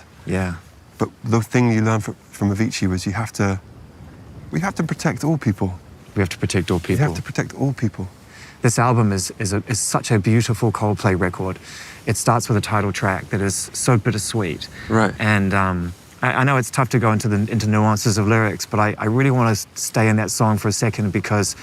but the thing you learn from Avicii was we have to protect all people.
We have to protect all people.
We have to protect all people.
This album is such a beautiful Coldplay record. It starts with a title track that is so bittersweet.
Right.
And I know it's tough to go into nuances of lyrics, but I really want to stay in that song for a second, because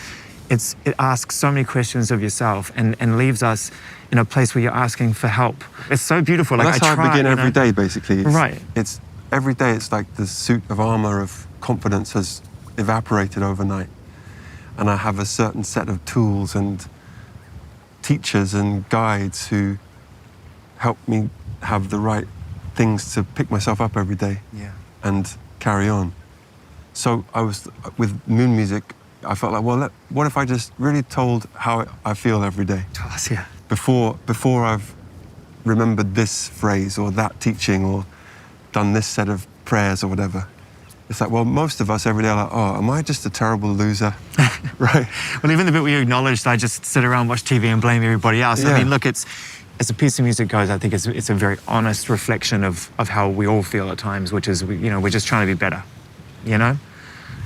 it asks so many questions of yourself and leaves us in a place where you're asking for help. It's so beautiful.
Well, that's how I begin every day, basically.
Right.
It's every day. It's like the suit of armor of confidence has evaporated overnight, and I have a certain set of tools and teachers and guides who help me have the right things to pick myself up every day and carry on. So I was, with Moon Music, I felt like, well, what if I just really told how I feel every day?
Tell us, yeah.
Before I've remembered this phrase or that teaching or done this set of prayers or whatever. It's like, well, most of us every day are like, oh, am I just a terrible loser? Right?
Well, even the bit where you acknowledged I just sit around, watch TV and blame everybody else.
Yeah.
I mean, look, as a piece of music goes, I think it's a very honest reflection of how we all feel at times, which is, we're just trying to be better,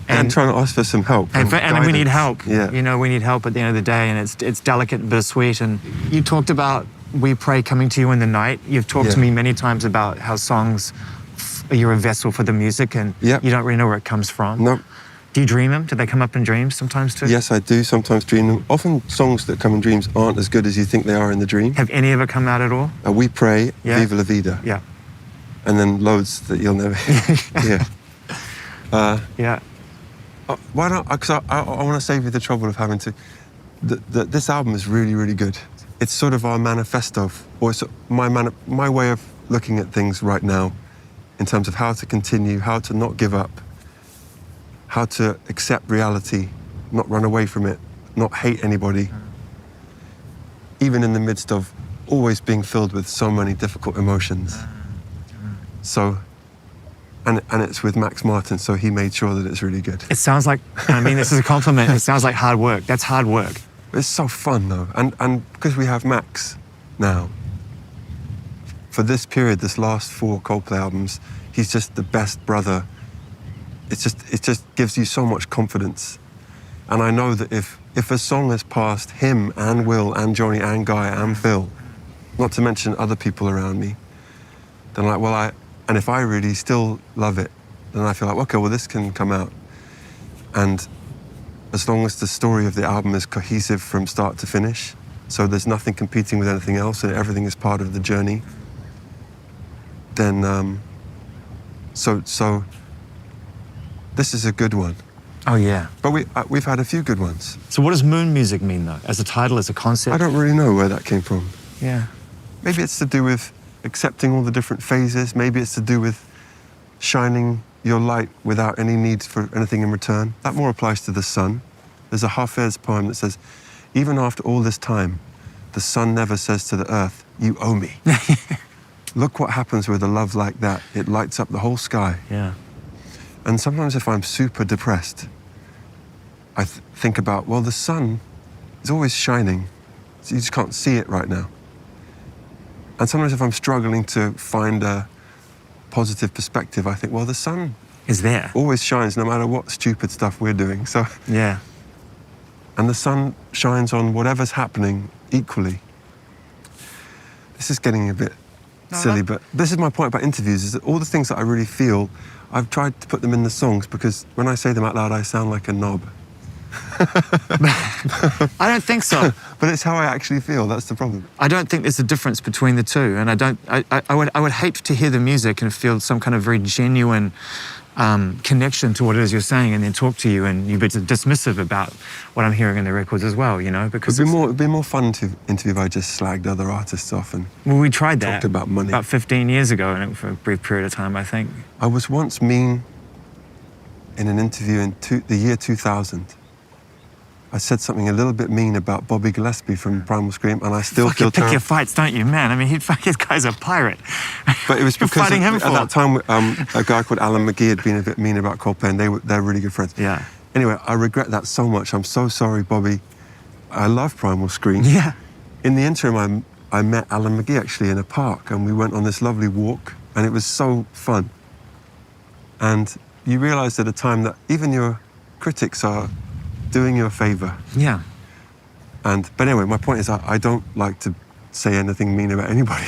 And trying to ask for some help.
And we need help.
Yeah.
We need help at the end of the day, and it's delicate and bittersweet. And you talked about We Pray coming to you in the night. You've talked to me many times about how songs, you're a vessel for the music, and you don't really know where it comes from.
No.
Do you dream them? Do they come up in dreams sometimes too?
Yes, I do sometimes dream them. Often songs that come in dreams aren't as good as you think they are in the dream.
Have any ever come out at all?
We Pray, Viva La Vida.
Yeah.
And then loads that you'll never hear.
Yeah.
Why not? Because I want to save you the trouble of having to. This album is really, really good. It's sort of our manifesto, or it's my way of looking at things right now, in terms of how to continue, how to not give up, how to accept reality, not run away from it, not hate anybody, even in the midst of always being filled with so many difficult emotions. So. And it's with Max Martin, so he made sure that it's really good.
It sounds like, I mean, this is a compliment, it sounds like hard work. That's hard work.
It's so fun, though. And because we have Max now, for this period, this last 4 Coldplay albums, he's just the best brother. It just gives you so much confidence. And I know that if a song has passed him and Will and Johnny and Guy and Phil, not to mention other people around me, then and if I really still love it, then I feel like, okay, well, this can come out. And as long as the story of the album is cohesive from start to finish, so there's nothing competing with anything else and everything is part of the journey, then, so this is a good one.
Oh, yeah.
But we've had a few good ones.
So what does Moon Music mean, though? As a title, as a concept?
I don't really know where that came from.
Yeah.
Maybe it's to do with accepting all the different phases. Maybe it's to do with shining your light without any need for anything in return. That more applies to the sun. There's a Hafez poem that says, even after all this time, the sun never says to the earth, you owe me. Look what happens with a love like that. It lights up the whole sky.
Yeah.
And sometimes if I'm super depressed, I think about, well, the sun is always shining. So you just can't see it right now. And sometimes if I'm struggling to find a positive perspective, I think, well, the sun
is there.
Always shines no matter what stupid stuff we're doing. So
yeah.
And the sun shines on whatever's happening equally. This is getting a bit silly, but this is my point about interviews, is that all the things that I really feel, I've tried to put them in the songs because when I say them out loud, I sound like a knob.
I don't think so.
But it's how I actually feel, that's the problem.
I don't think there's a difference between the two, and I would hate to hear the music and feel some kind of very genuine connection to what it is you're saying, and then talk to you and you're a bit dismissive about what I'm hearing in the records as well, you know, because
it'd be more fun to interview if I just slagged other artists off and
we tried that
talked about money
about 15 years ago, and for a brief period of time, I think.
I was once mean in an interview in the year 2000. I said something a little bit mean about Bobby Gillespie from Primal Scream, and I still feel
pick your fights, don't you, man? I mean, this guy's a pirate.
But it was because
at
that time, a guy called Alan McGee had been a bit mean about Coldplay, and they're really good friends.
Yeah.
Anyway, I regret that so much. I'm so sorry, Bobby. I love Primal Scream.
Yeah.
In the interim, I met Alan McGee actually in a park, and we went on this lovely walk, and it was so fun. And you realise at a time that even your critics are doing you a favour.
Yeah.
But anyway, my point is I don't like to say anything mean about anybody,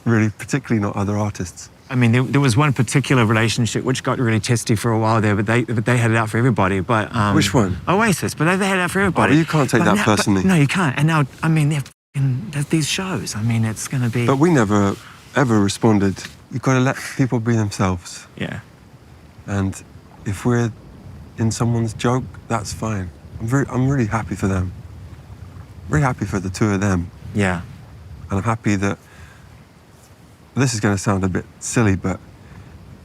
really, particularly not other artists.
I mean, there was one particular relationship which got really testy for a while there, but they had it out for everybody. But
which one?
Oasis, but they had it out for everybody.
Oh, you can't take that personally.
No, you can't. And now, I mean, there's these shows. I mean, it's going to be...
But we never, ever responded. You've got to let people be themselves.
Yeah.
And if we're in someone's joke, that's fine. I'm really happy for them. Really happy for the two of them.
Yeah.
And I'm happy that, this is going to sound a bit silly, but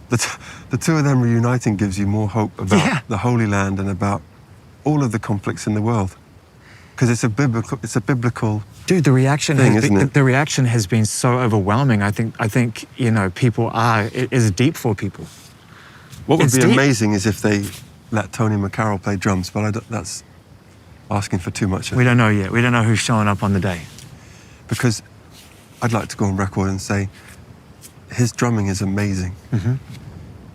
the two of them reuniting gives you more hope about the Holy Land and about all of the conflicts in the world. Because it's a biblical
Dude, the reaction
thing, isn't it?
The reaction has been so overwhelming. I think you know, it is deep for people.
What would be amazing is if they let Tony McCarroll play drums, but that's asking for too much.
We don't know yet. We don't know who's showing up on the day.
Because I'd like to go on record and say, his drumming is amazing.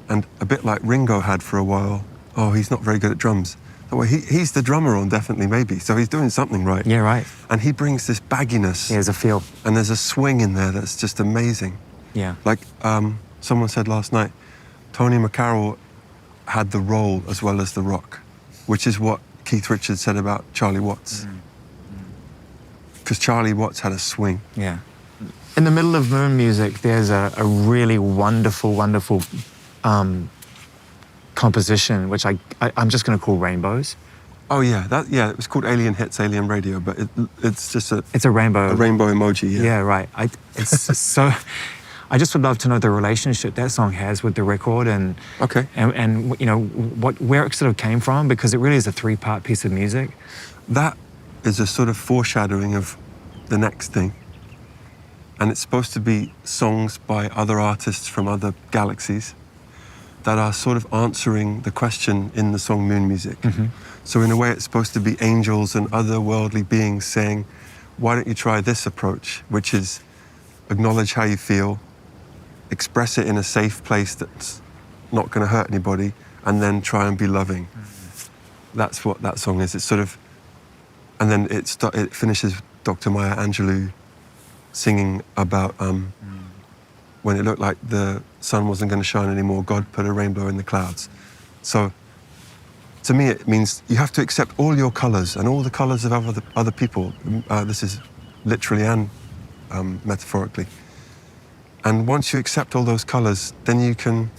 And a bit like Ringo had for a while, oh, he's not very good at drums. Well, he's the drummer on Definitely Maybe, so he's doing something right.
Yeah, right.
And he brings this bagginess.
There's a feel.
And there's a swing in there that's just amazing.
Yeah.
Like someone said last night, Tony McCarroll had the roll as well as the rock, which is what Keith Richards said about Charlie Watts. Because Charlie Watts had a swing.
Yeah. In the middle of Moon Music, there's a really wonderful composition, which I'm just going to call Rainbows.
Oh yeah, it was called Alien Hits, Alien Radio, but it's just
It's a rainbow.
a rainbow emoji. Yeah.
Yeah, right. It's so. I just would love to know the relationship that song has with the record, and
Okay.
and you know where it sort of came from, because it really is a 3-part piece of music.
That is a sort of foreshadowing of the next thing. And it's supposed to be songs by other artists from other galaxies that are sort of answering the question in the song Moon Music. So in a way, it's supposed to be angels and otherworldly beings saying, why don't you try this approach, which is acknowledge how you feel, express it in a safe place that's not going to hurt anybody, and then try and be loving. That's what that song is. It's sort of, and then it finishes with Dr. Maya Angelou singing about when it looked like the sun wasn't going to shine anymore, God put a rainbow in the clouds. So to me, it means you have to accept all your colors and all the colors of other people. This is literally and metaphorically. And once you accept all those colors, then you can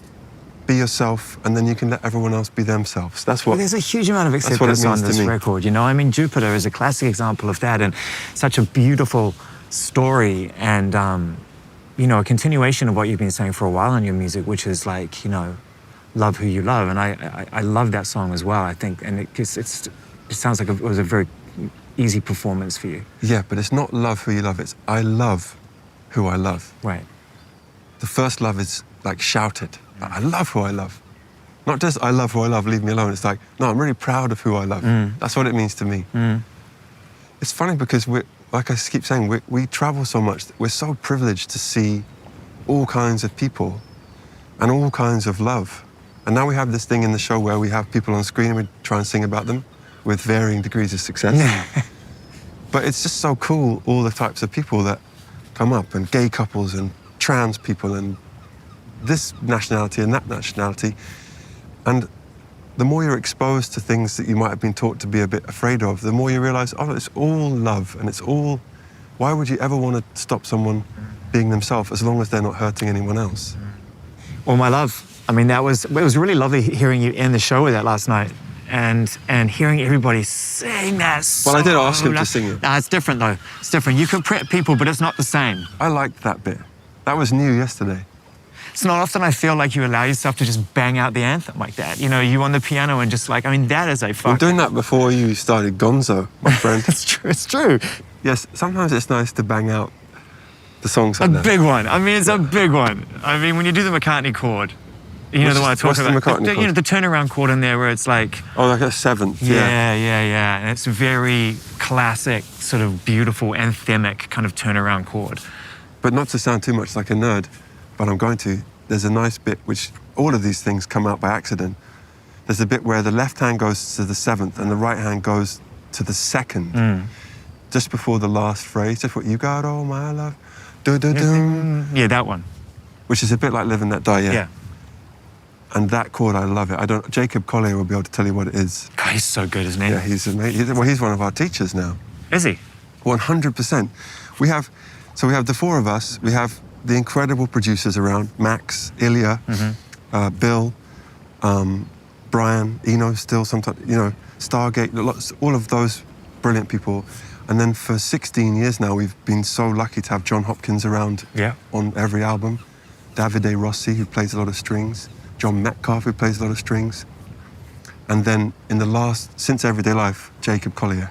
be yourself, and then you can let everyone else be themselves. That's what.
Well, there's a huge amount of
what it
acceptance on
means to
this
me.
record. You know, I mean, Jupiter is a classic example of that, and such a beautiful story, and you know, a continuation of what you've been saying for a while in your music, which is like, you know, love who you love, and I love that song as well. I think, and it sounds like it was a very easy performance for you.
Yeah, but it's not love who you love. It's I love who I love.
Right.
The first love is like shouted. I love who I love. Not just I love who I love, leave me alone. It's like, no, I'm really proud of who I love. That's what it means to me. It's funny because like I keep saying, we travel so much. We're so privileged to see all kinds of people and all kinds of love. And now we have this thing in the show where we have people on screen and we try and sing about them with varying degrees of success. But it's just so cool, all the types of people that come up, and gay couples and trans people and this nationality and that nationality. And the more you're exposed to things that you might have been taught to be a bit afraid of, the more you realize, oh, it's all love, and it's all, why would you ever want to stop someone being themselves as long as they're not hurting anyone else?
Well, my love, I mean, it was really lovely hearing you end the show with that last night, and hearing everybody sing that song.
Well, I did ask him to sing it.
Nah, it's different though. It's different. You can prep people, but it's not the same.
I liked that bit. That was new yesterday.
It's not often I feel like you allow yourself to just bang out the anthem like that. You know, you on the piano and just like, I mean, that is a
I'm
fuck.
doing that before you started Gonzo, my friend.
It's true. It's true.
Yes, sometimes it's nice to bang out the songs
A
like that.
big one. I mean, it's a big one. I mean, when you do the McCartney chord, you know the one I talk
what's the
about.
McCartney
You know,
chord?
the turnaround chord in there where it's like,
Oh, like a seventh.
yeah. And it's very classic, sort of beautiful, anthemic kind of turnaround chord.
But not to sound too much like a nerd, but I'm going to. There's a nice bit, which all of these things come out by accident. There's a bit where the left hand goes to the seventh and the right hand goes to the second. Just before the last phrase, just what you got, all my love. Do-do-dum.
Yeah, that one.
Which is a bit like Live and Let Die, yeah.
Yeah.
And that chord, I love it. Jacob Collier will be able to tell you what it is.
God, he's so good, isn't he?
Yeah, he's amazing. Well, he's one of our teachers now.
Is he?
100%. We have the four of us. We have the incredible producers around: Max, Ilya, Bill, Brian, Eno. Still sometimes, you know, Stargate. All of those brilliant people. And then for 16 years now, we've been so lucky to have John Hopkins around on every album. Davide Rossi, who plays a lot of strings. John Metcalf, who plays a lot of strings. And then since Everyday Life, Jacob Collier,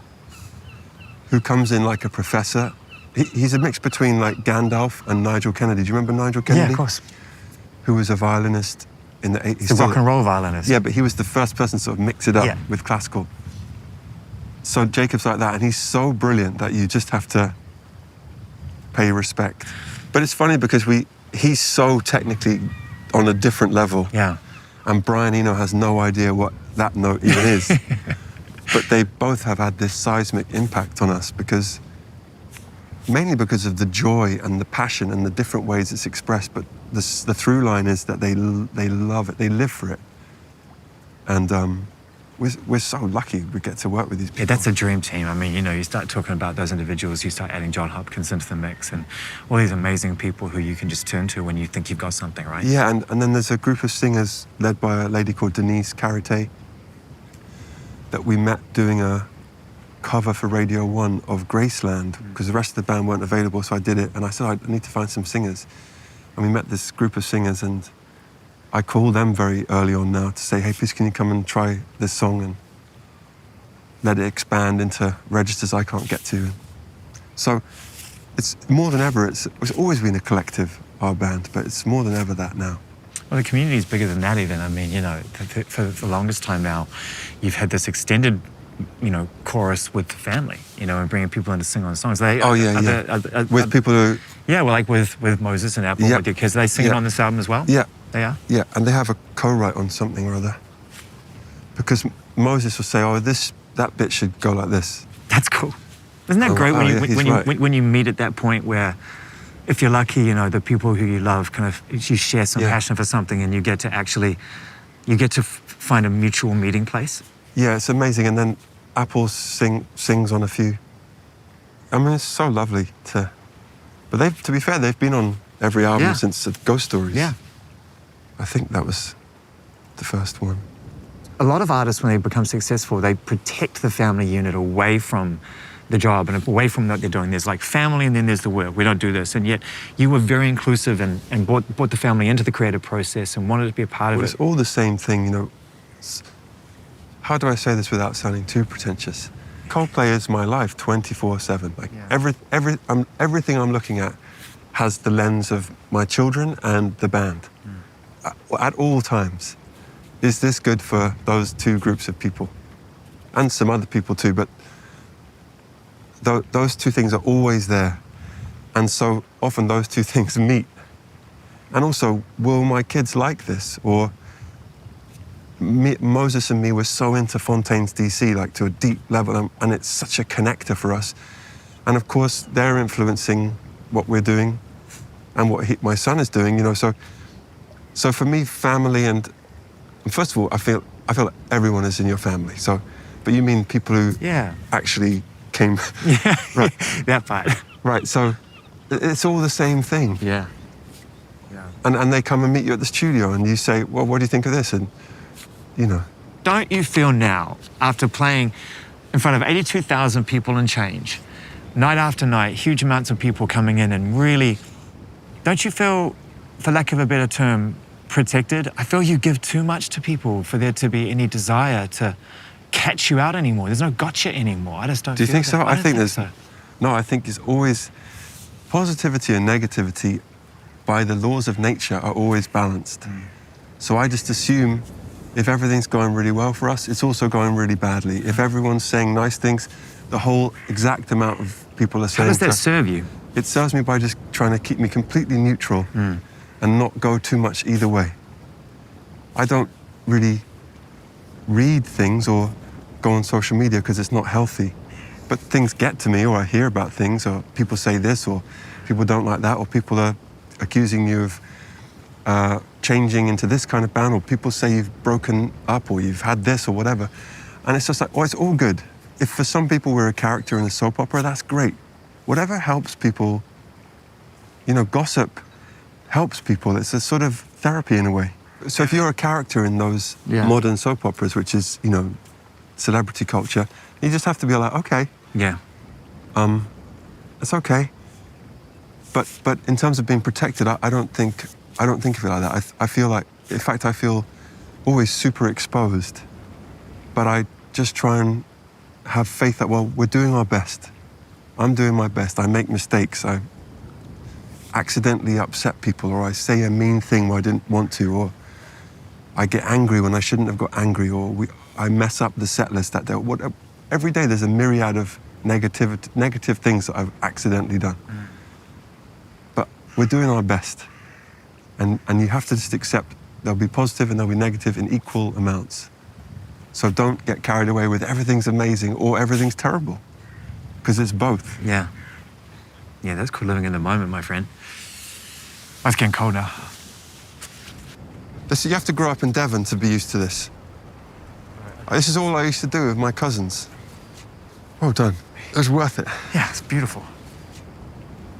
who comes in like a professor. He's a mix between like Gandalf and Nigel Kennedy. Do you remember Nigel Kennedy?
Yeah, of course.
Who was a violinist in the 80s.
The rock and roll violinist.
Yeah, but he was the first person to sort of mix it up
Yeah.
with classical. So Jacob's like that, and he's so brilliant that you just have to pay respect. But it's funny because he's so technically on a different level.
Yeah.
And Brian Eno has no idea what that note even is. But they both have had this seismic impact on us mainly because of the joy and the passion and the different ways it's expressed. But the through line is that they love it, they live for it. And we're so lucky we get to work with these people.
Yeah, that's a dream team. I mean, you know, you start talking about those individuals, you start adding John Hopkins into the mix and all these amazing people who you can just turn to when you think you've got something, right?
Yeah, and then there's a group of singers led by a lady called Denise Carité that we met doing a cover for Radio 1 of Graceland because the rest of the band weren't available, so I did it. And I said, I need to find some singers. And we met this group of singers, and I called them very early on now to say, hey, please can you come and try this song and let it expand into registers I can't get to. So it's more than ever, it's always been a collective, our band, but it's more than ever that now.
Well, the community is bigger than that even. I mean, you know, for the longest time now, you've had this extended, you know, chorus with the family, you know, and bringing people in to sing on songs.
With people who...
Yeah, well, like with Moses and Apple,
Yeah.
with your kids, they sing it on this album as well?
Yeah.
They are?
Yeah, and they have a co-write on something or other. Because Moses will say, oh, that bit should go like this.
That's cool. Isn't that great when you meet at that point where, if you're lucky, you know, the people who you love kind of, you share some passion for something and you get to find a mutual meeting place?
Yeah, it's amazing. And then Apple sings on a few. I mean, it's so lovely to... But to be fair, they've been on every album since Ghost Stories.
Yeah.
I think that was the first one.
A lot of artists, when they become successful, they protect the family unit away from the job and away from what they're doing. There's like family and then there's the work. We don't do this. And yet you were very inclusive and brought the family into the creative process and wanted to be a part of it.
It's all the same thing, you know. How do I say this without sounding too pretentious? Coldplay is my life 24/7. Like everything I'm looking at has the lens of my children and the band. At all times. Is this good for those two groups of people? And some other people too, but those two things are always there. And so often those two things meet. And also, will my kids like this? Or Moses and me were so into Fontaine's DC, like to a deep level, and it's such a connector for us. And of course, they're influencing what we're doing and what my son is doing, you know. So for me, family and first of all, I feel like everyone is in your family. So, but you mean people who actually came?
Yeah,
right.
That part.
Right. So it's all the same thing.
Yeah.
And they come and meet you at the studio, and you say, well, what do you think of this? And you know.
Don't you feel now, after playing in front of 82,000 people and change, night after night, huge amounts of people coming in and really, don't you feel, for lack of a better term, protected? I feel you give too much to people for there to be any desire to catch you out anymore. There's no gotcha anymore. I just don't.
Do you think so?
I think there's.
So. No, I think it's always positivity and negativity. By the laws of nature, are always balanced. So I just assume if everything's going really well for us, it's also going really badly. If everyone's saying nice things, the whole exact amount of people are saying.
How does that serve you?
It serves me by just trying to keep me completely neutral and not go too much either way. I don't really read things or go on social media because it's not healthy. But things get to me, or I hear about things, or people say this, or people don't like that, or people are accusing you of changing into this kind of band, or people say you've broken up, or you've had this, or whatever. And it's just like, well, it's all good. If for some people we're a character in a soap opera, that's great. Whatever helps people, you know, gossip helps people. It's a sort of therapy in a way. So if you're a character in those modern soap operas, which is, you know, celebrity culture, you just have to be like, okay.
Yeah.
It's okay. But in terms of being protected, I don't think of it like that. I feel like, in fact, I feel always super exposed. But I just try and have faith that, well, we're doing our best. I'm doing my best. I make mistakes. I accidentally upset people, or I say a mean thing where I didn't want to, or I get angry when I shouldn't have got angry, or I mess up the set list that day. Every day there's a myriad of negative things that I've accidentally done. we're doing our best. And you have to just accept there'll be positive and there'll be negative in equal amounts. So don't get carried away with everything's amazing or everything's terrible, because it's both.
Yeah. Yeah, that's called living in the moment, my friend. Oh, it's getting cold now.
You have to grow up in Devon to be used to this. This is all I used to do with my cousins. Well done. It was worth it.
Yeah, it's beautiful.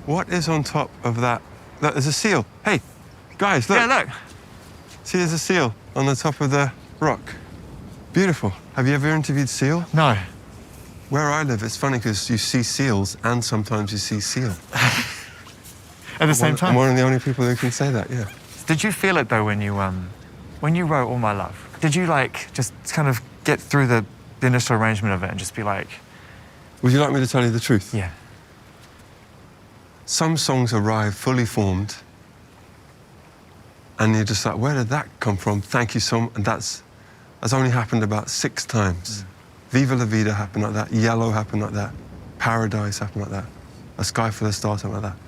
What is on top of that? There's a seal. Hey, guys, look.
Yeah, look.
See, there's a seal on the top of the rock. Beautiful. Have you ever interviewed seal?
No.
Where I live, it's funny because you see seals and sometimes you see seal.
At the same time?
I'm one of the only people who can say that, yeah.
Did you feel it though when you wrote All My Love? Did you like just kind of get through the initial arrangement of it and just be like,
Would you like me to tell you the truth?
yeah,
Some songs arrive fully formed and you're just like, where did that come from? Thank you so much. And that's only happened about 6 times. Viva La Vida happened like that. Yellow happened like that. Paradise happened like that. A Sky for the Stars happened like that.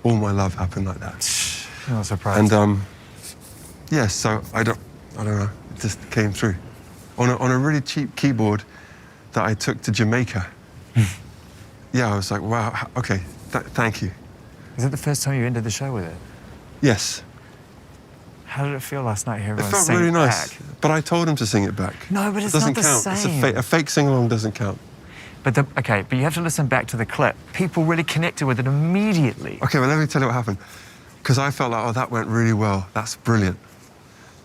All My Love happened like that.
I'm not surprised.
And yeah, so I don't know. It just came through on a really cheap keyboard that I took to Jamaica. Yeah, I was like, wow. Okay, thank you.
Is it the first time you ended the show with it?
Yes.
How did it feel last night here?
It felt really nice.
Back?
But I told him to sing it back.
No, but
it
it's
doesn't
not the
count.
same.
It's a fake sing-along doesn't count.
But but you have to listen back to the clip. People really connected with it immediately.
Okay, well, let me tell you what happened. Because I felt like, oh, that went really well. That's brilliant.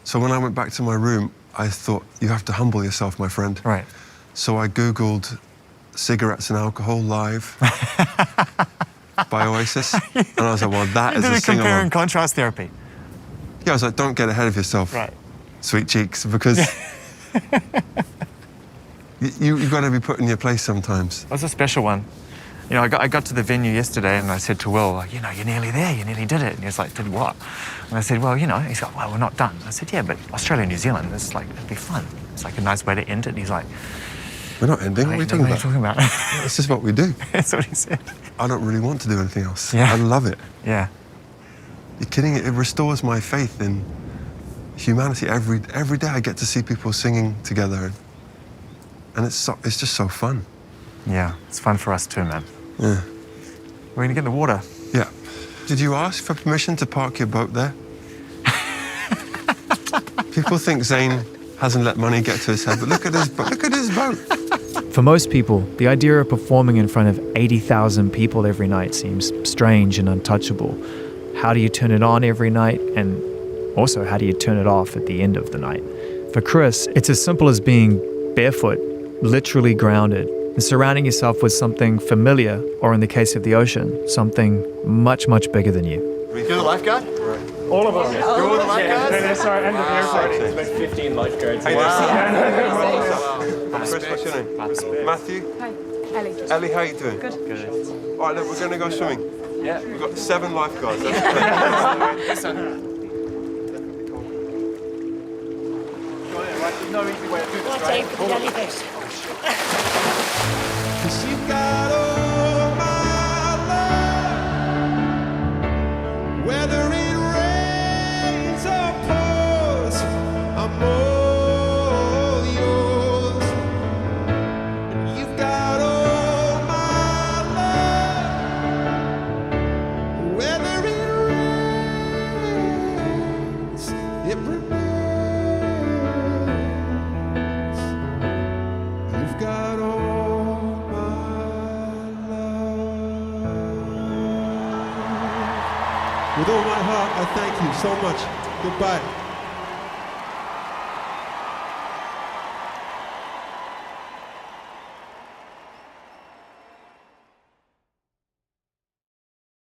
So when I went back to my room, I thought, you have to humble yourself, my friend.
Right.
So I Googled Cigarettes and Alcohol Live by Oasis. And I was like, well, that is
You
a
did a compare
sing-along.
and contrast therapy.
Yeah, I was like, don't get ahead of yourself,
Right.
sweet cheeks, because you've got to be put in your place sometimes.
It was a special one. You know, I got to the venue yesterday and I said to Will, you know, you're nearly there, you nearly did it. And he was like, did what? And I said, well, you know, he's like, well, we're not done. I said, yeah, but Australia and New Zealand, it's like, it'd be fun. It's like a nice way to end it. And he's like,
We're not ending. What are you talking about?
talking about?
This is what we do.
That's what he said.
I don't really want to do anything else.
Yeah.
I love it.
Yeah.
You're kidding? It restores my faith in humanity. Every day I get to see people singing together, and it's just so fun.
Yeah, it's fun for us too, man.
Yeah.
We're gonna get in the water.
Yeah. Did you ask for permission to park your boat there? People think Zayn hasn't let money get to his head, but look at his boat.
For most people, the idea of performing in front of 80,000 people every night seems strange and untouchable. How do you turn it on every night? And also, how do you turn it off at the end of the night? For Chris, it's as simple as being barefoot, literally grounded, and surrounding yourself with something familiar, or in the case of the ocean, something much, much bigger than you.
You're the lifeguard?
All of us.
You're all the lifeguards?
No, sorry, end of the airplane.
There's about 15 lifeguards.
Chris, what's your name? Matthew?
Hi, Ellie.
Ellie, how you doing?
Good.
All right, look, we're going to go swimming.
Yeah.
We've got 7 lifeguards. That's great.
There's no easy way to do this,
Take the jellyfish.
'Cause you got all my love. Whether it rains or pours, I'm all yours. And you've got all my love. Whether it rains, it remains. You've got all my love. With all my heart, I thank you so much. Goodbye.